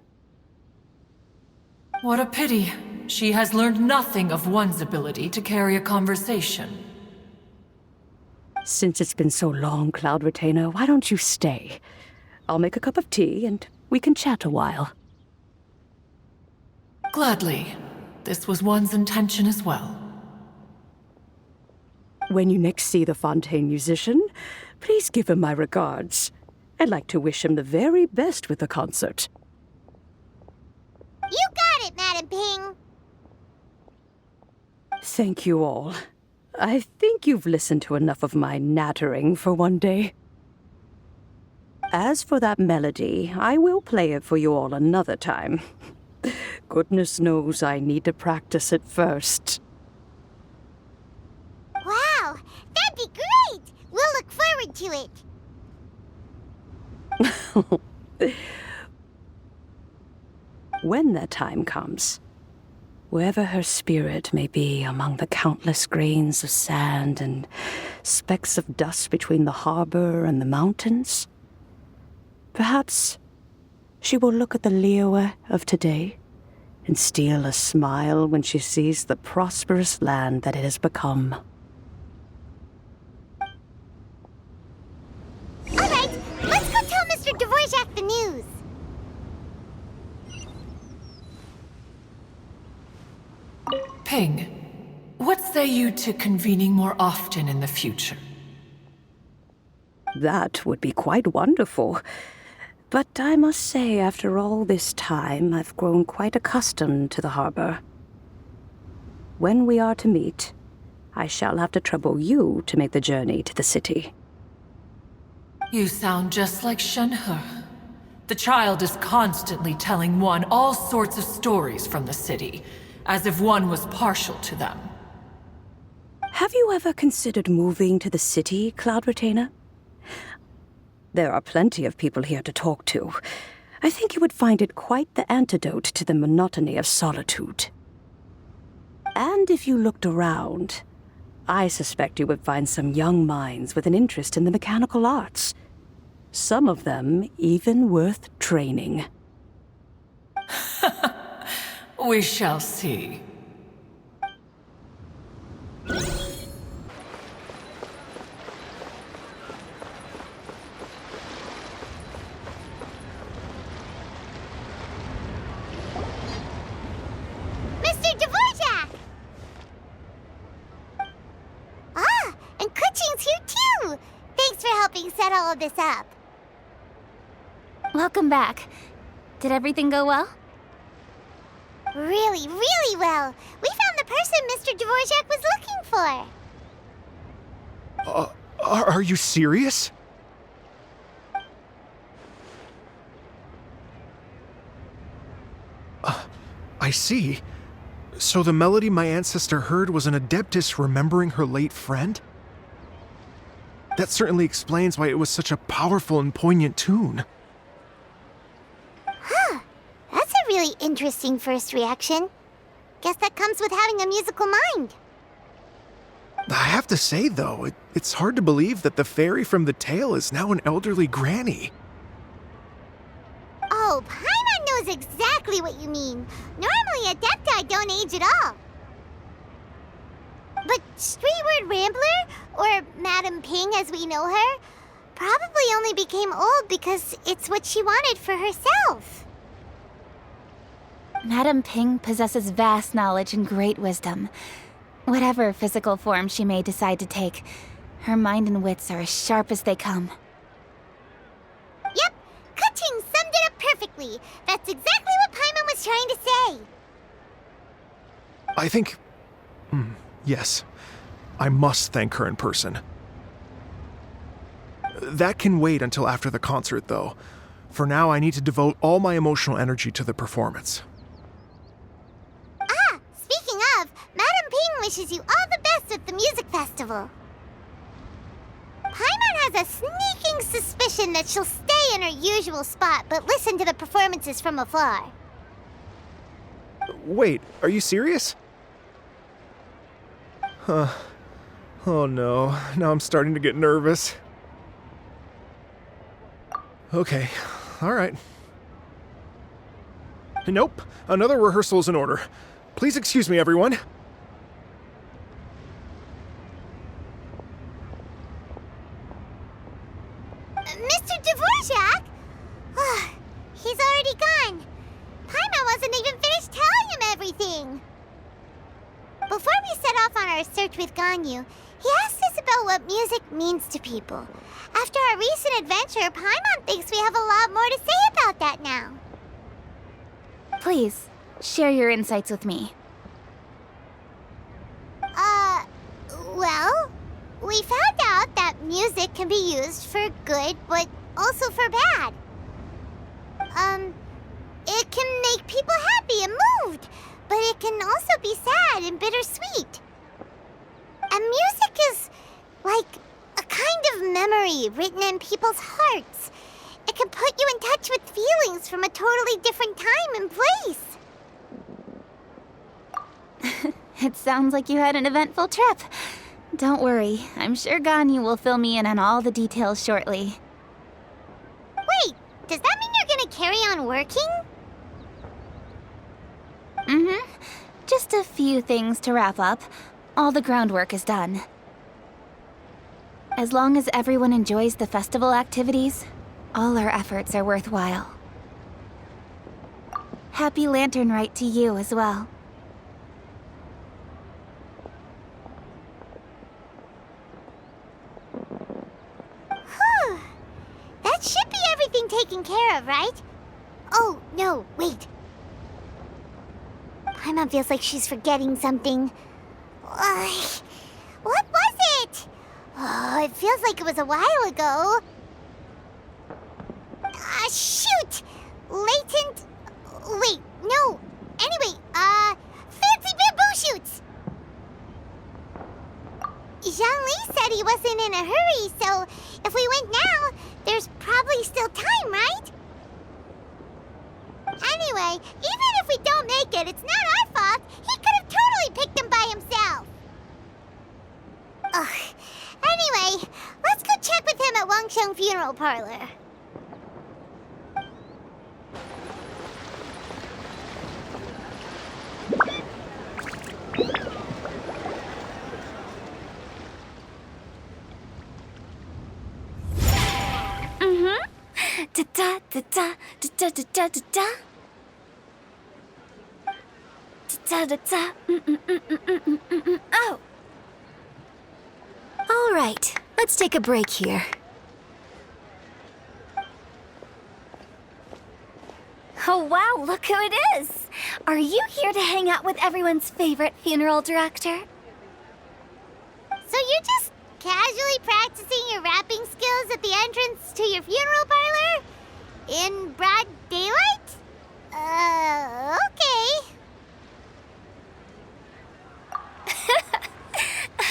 What a pity. She has learned nothing of one's ability to carry a conversation. Since it's been so long, Cloud Retainer, why don't you stay? I'll make a cup of tea and we can chat a while. Gladly. This was one's intention as well. When you next see the Fontaine musician, please give him my regards. I'd like to wish him the very best with the concert. You got it, Madam Ping. Thank you all. I think you've listened to enough of my nattering for one day. As for that melody, I will play it for you all another time. Goodness knows I need to practice it first. Wow, that'd be great! We'll look forward to it. When that time comes, wherever her spirit may be among the countless grains of sand and specks of dust between the harbor and the mountains, perhaps she will look at the Liyue of today and steal a smile when she sees the prosperous land that it has become. All right, let's go tell Mr. Dvorak the news. Ping, what say you to convening more often in the future? That would be quite wonderful. But I must say, after all this time, I've grown quite accustomed to the harbor. When we are to meet, I shall have to trouble you to make the journey to the city. You sound just like Shenhe. The child is constantly telling one all sorts of stories from the city, as if one was partial to them. Have you ever considered moving to the city, Cloud Retainer? There are plenty of people here to talk to. I think you would find it quite the antidote to the monotony of solitude. And if you looked around, I suspect you would find some young minds with an interest in the mechanical arts. Some of them even worth training. We shall see. Mr. Dvorak! Ah, and Kuching's here too! Thanks for helping set all of this up. Welcome back. Did everything go well? Really, really well. We found the person Mr. Dvorak was looking for. Are you serious? I see. So the melody my ancestor heard was an adeptus remembering her late friend? That certainly explains why it was such a powerful and poignant tune. Huh. That's a really interesting first reaction. Guess that comes with having a musical mind. I have to say, though, it's hard to believe that the fairy from the tale is now an elderly granny. Oh, Paimon knows exactly what you mean. Normally, Adepti don't age at all. But Streetward Rambler, or Madam Ping as we know her, probably only became old because it's what she wanted for herself. Madame Ping possesses vast knowledge and great wisdom. Whatever physical form she may decide to take, her mind and wits are as sharp as they come. Yep, Ka-Ching summed it up perfectly. That's exactly what Paimon was trying to say. I think... yes. I must thank her in person. That can wait until after the concert, though. For now, I need to devote all my emotional energy to the performance. Ah, speaking of, Madame Ping wishes you all the best at the music festival. Paimon has a sneaking suspicion that she'll stay in her usual spot, but listen to the performances from afar. Wait, are you serious? Huh. Oh no, now I'm starting to get nervous. Okay, alright. Nope, another rehearsal is in order. Please excuse me, everyone. Mr. Dvorak? He's already gone. Paimon wasn't even finished telling him everything. Before we set off on our search with Ganyu, he asked us about what music means to people. After our recent adventure, Paimon thinks we have a lot more to say about that now. Please, share your insights with me. Well, we found out that music can be used for good, but also for bad. It can make people happy and moved, but it can also be sad and bittersweet. And music is like a kind of memory written in people's hearts. It can put you in touch with feelings from a totally different time and place. It sounds like you had an eventful trip. Don't worry, I'm sure Ganyu will fill me in on all the details shortly. Wait, does that mean you're gonna carry on working? Just a few things to wrap up. All the groundwork is done. As long as everyone enjoys the festival activities, all our efforts are worthwhile. Happy Lantern Rite to you as well. Whew. That should be everything taken care of, right? Oh, no, wait. Paimon feels like she's forgetting something. What was it? Oh, it feels like it was a while ago. Shoot! Latent... Wait, no. Anyway, fancy bamboo shoots! Zhang-Li said he wasn't in a hurry, so if we went now, there's probably still time, right? Anyway, even if we don't make it, it's not our fault. He could have totally picked them by himself. Ugh. Anyway, let's go check with him at Wangsheng Funeral Parlor. Da da da da da da da da da da. Da da da. Oh. All right, let's take a break here. Oh wow, look who it is! Are you here to hang out with everyone's favorite funeral director? So you're just casually practicing your rapping skills at the entrance to your funeral parlor? In broad daylight? Okay.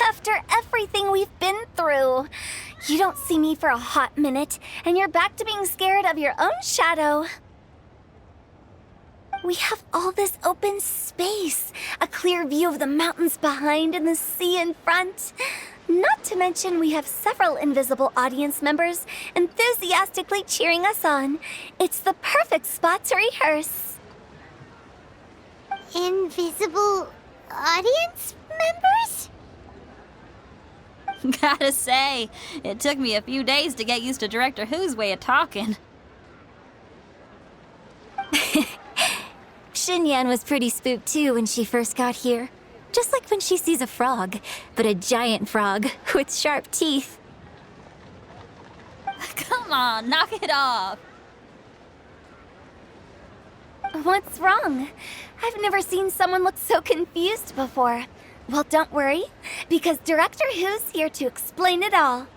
After everything we've been through, you don't see me for a hot minute, and you're back to being scared of your own shadow. We have all this open space, a clear view of the mountains behind and the sea in front. Not to mention we have several invisible audience members enthusiastically cheering us on. It's the perfect spot to rehearse. Invisible audience members? Gotta say, it took me a few days to get used to Director Who's way of talking. Xinyan was pretty spooked too when she first got here. Just like when she sees a frog, but a giant frog with sharp teeth. Come on, knock it off. What's wrong? I've never seen someone look so confused before. Well, don't worry, because Director Who's here to explain it all.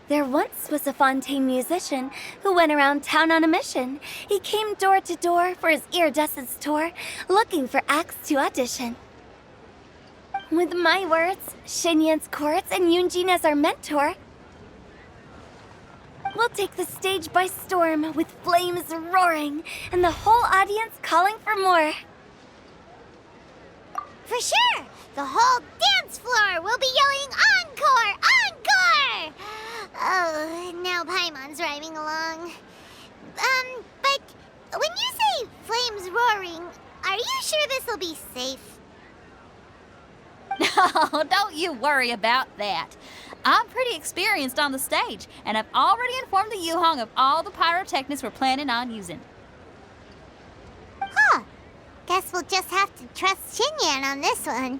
There once was a Fontaine musician who went around town on a mission. He came door to door for his iridescence tour, looking for acts to audition. With my words, Xinyan's chords, and Yunjin as our mentor, we'll take the stage by storm with flames roaring and the whole audience calling for more. For sure! The whole dance floor will be yelling encore! Encore! Oh, now Paimon's rhyming along. But when you say flames roaring, are you sure this'll be safe? No, don't you worry about that. I'm pretty experienced on the stage, and I've already informed the Yuhong of all the pyrotechnics we're planning on using. Huh. Guess we'll just have to trust Xinyan on this one.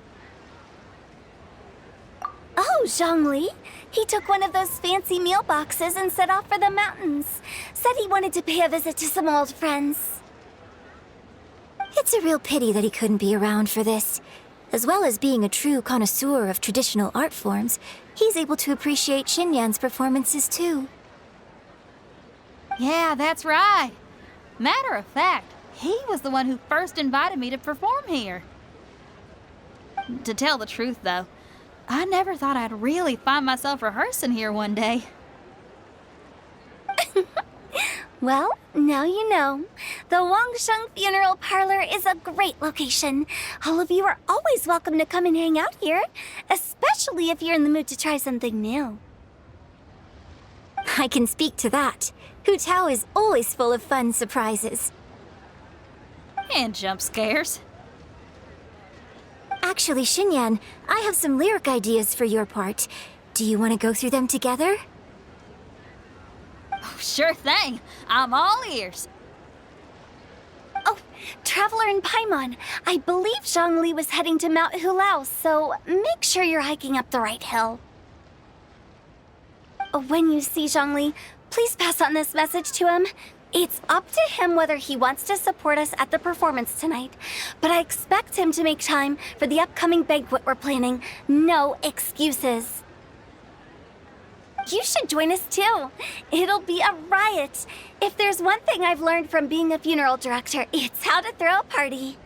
Oh, Zhongli. He took one of those fancy meal boxes and set off for the mountains. Said he wanted to pay a visit to some old friends. It's a real pity that he couldn't be around for this. As well as being a true connoisseur of traditional art forms, he's able to appreciate Xinyan's performances too. Yeah, that's right. Matter of fact, he was the one who first invited me to perform here. To tell the truth, though, I never thought I'd really find myself rehearsing here one day. Well, now you know. The Wangsheng Funeral Parlor is a great location. All of you are always welcome to come and hang out here, especially if you're in the mood to try something new. I can speak to that. Hu Tao is always full of fun surprises. And jump scares. Actually, Xinyan, I have some lyric ideas for your part. Do you want to go through them together? Oh, sure thing. I'm all ears. Oh, Traveler and Paimon, I believe Zhongli was heading to Mount Hulao, so make sure you're hiking up the right hill. When you see Zhongli, please pass on this message to him. It's up to him whether he wants to support us at the performance tonight, but I expect him to make time for the upcoming banquet we're planning. No excuses. You should join us too. It'll be a riot. If there's one thing I've learned from being a funeral director, it's how to throw a party.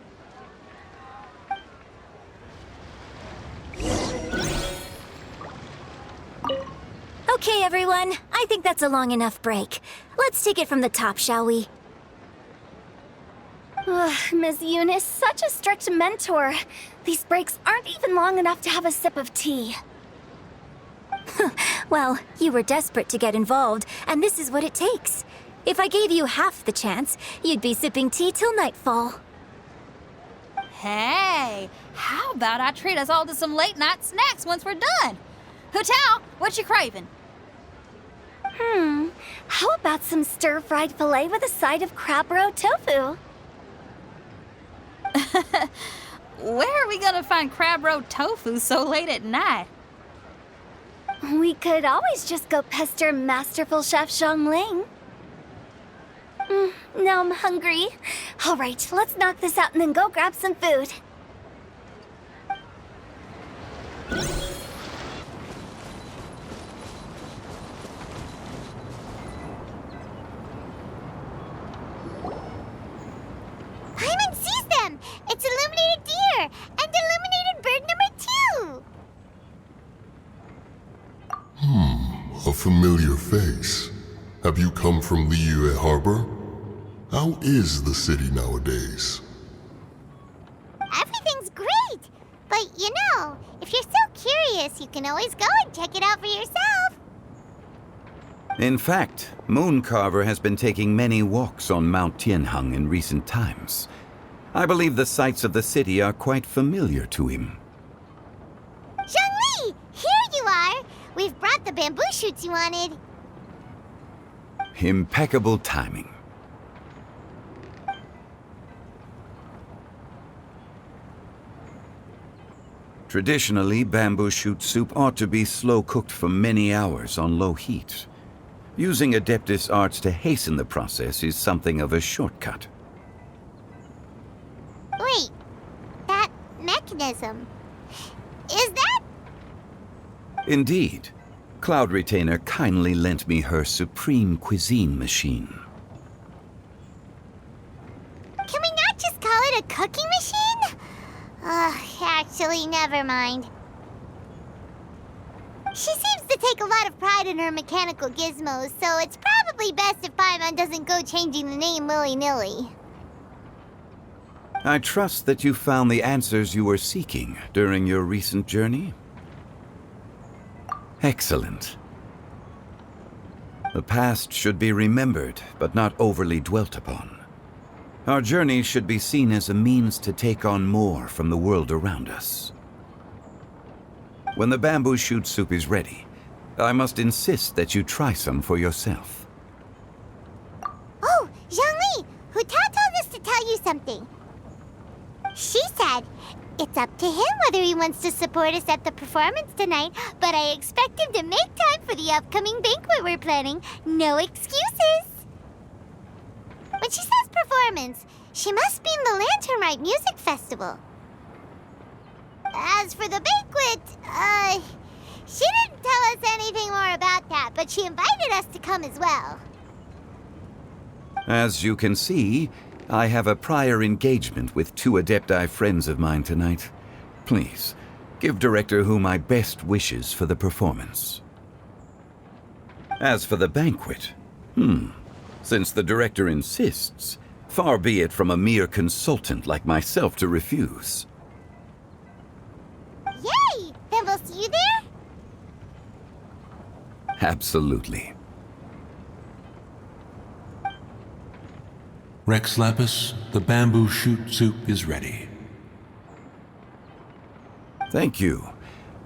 Okay, everyone. I think that's a long enough break. Let's take it from the top, shall we? Ms. Eunice, such a strict mentor. These breaks aren't even long enough to have a sip of tea. Well, you were desperate to get involved, and this is what it takes. If I gave you half the chance, you'd be sipping tea till nightfall. Hey, how about I treat us all to some late-night snacks once we're done? Hu Tao, what you craving? How about some stir-fried filet with a side of crab roe tofu? Where are we gonna find crab roe tofu so late at night? We could always just go pester masterful chef Zhongling. Now I'm hungry. All right, let's knock this out and then go grab some food. Paimon sees them! It's illuminated deer! And illuminated bird number 2! A familiar face. Have you come from Liyue Harbor? How is the city nowadays? Everything's great! But you know, if you're so curious, you can always go and check it out for yourself! In fact, Mooncarver has been taking many walks on Mount Tianheng in recent times. I believe the sights of the city are quite familiar to him. Zhongli! Here you are! We've brought the bamboo shoots you wanted. Impeccable timing. Traditionally, bamboo shoot soup ought to be slow-cooked for many hours on low heat. Using Adeptus arts to hasten the process is something of a shortcut. Wait, that mechanism. Is that? Indeed. Cloud Retainer kindly lent me her supreme cuisine machine. Can we not just call it a cooking machine? Actually, never mind. She seems to take a lot of pride in her mechanical gizmos, so it's probably best if Paimon doesn't go changing the name willy-nilly. I trust that you found the answers you were seeking during your recent journey. Excellent. The past should be remembered, but not overly dwelt upon. Our journey should be seen as a means to take on more from the world around us. When the bamboo shoot soup is ready, I must insist that you try some for yourself. Oh, Zhangli! Hu Tao told us to tell you something. She said, it's up to him whether he wants to support us at the performance tonight, but I expect him to make time for the upcoming banquet we're planning. No excuses! When she says performance, she must mean the Lanternrite Music Festival. As for the banquet, she didn't tell us anything more about that, but she invited us to come as well. As you can see, I have a prior engagement with 2 Adepti friends of mine tonight. Please, give Director Hu my best wishes for the performance. As for the banquet, since the Director insists, far be it from a mere consultant like myself to refuse. Yay! Then we'll see you there? Absolutely. Rex Lapis, the bamboo shoot soup is ready. Thank you.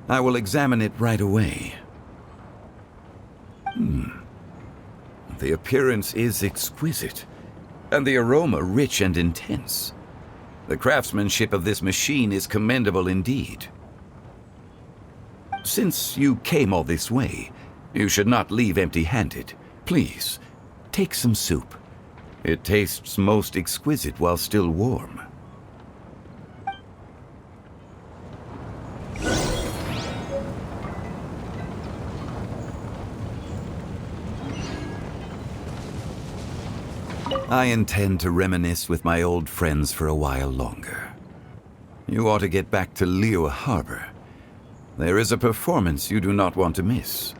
I will examine it right away. The appearance is exquisite, and the aroma rich and intense. The craftsmanship of this machine is commendable indeed. Since you came all this way, you should not leave empty-handed. Please, take some soup. It tastes most exquisite while still warm. I intend to reminisce with my old friends for a while longer. You ought to get back to Liyue Harbor. There is a performance you do not want to miss.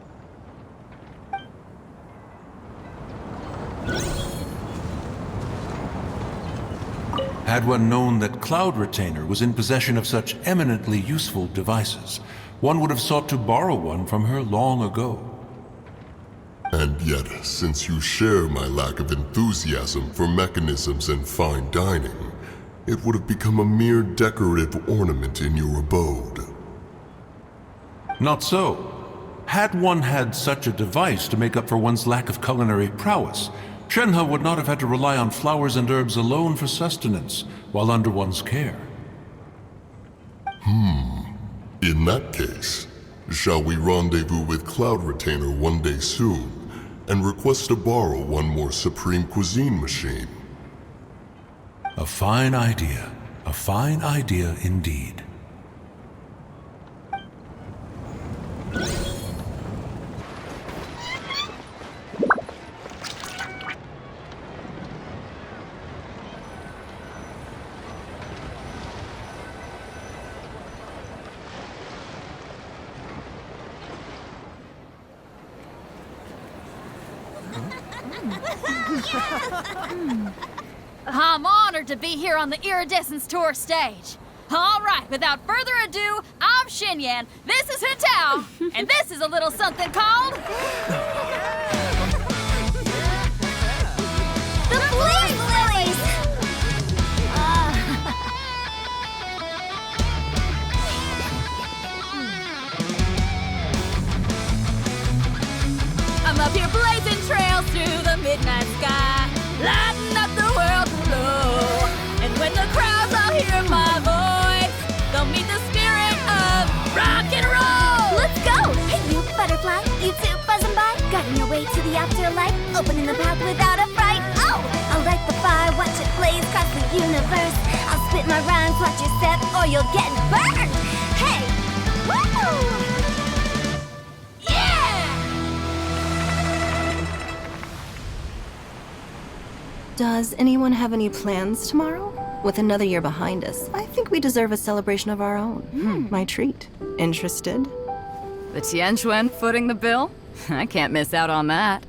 Had one known that Cloud Retainer was in possession of such eminently useful devices, one would have sought to borrow one from her long ago. And yet, since you share my lack of enthusiasm for mechanisms and fine dining, it would have become a mere decorative ornament in your abode. Not so. Had one had such a device to make up for one's lack of culinary prowess, Shenhe would not have had to rely on flowers and herbs alone for sustenance while under one's care. In that case, shall we rendezvous with Cloud Retainer one day soon and request to borrow one more Supreme Cuisine machine? A fine idea. A fine idea indeed. I'm honored to be here on the Iridescence Tour stage. All right, without further ado, I'm Xinyan, this is Hu Tao, and this is a little something called... The Flame Lilies! I'm up here blazing trails through the midnight sky, lighting up the world below. And when the crowds all hear my voice, they'll meet the spirit of afterlife, opening the path without a fright. Oh! I'll light the fire, watch it blaze across the universe. I'll spit my rhymes, watch you set, or you'll get burned. Hey! Woo! Yeah! Does anyone have any plans tomorrow? With another year behind us, I think we deserve a celebration of our own. My treat. Interested? The Tianquan footing the bill? I can't miss out on that.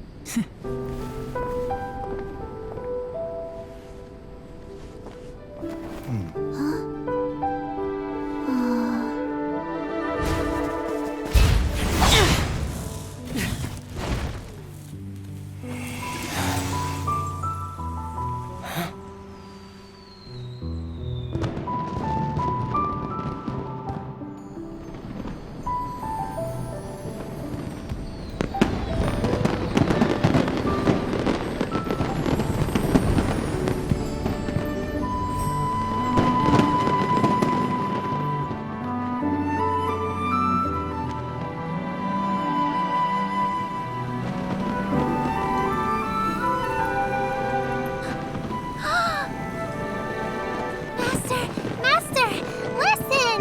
Master, listen!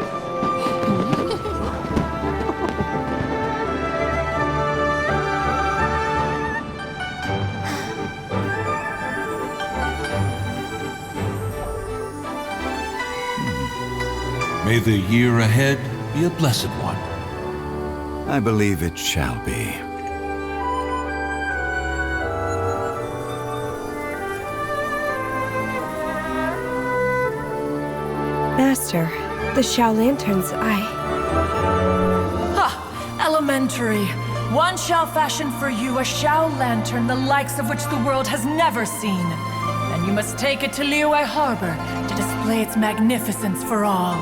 May the year ahead be a blessed one. I believe it shall be. Master, the Xiao Lanterns, Elementary. One shall fashion for you a Xiao lantern, the likes of which the world has never seen. And you must take it to Liyue Harbor to display its magnificence for all.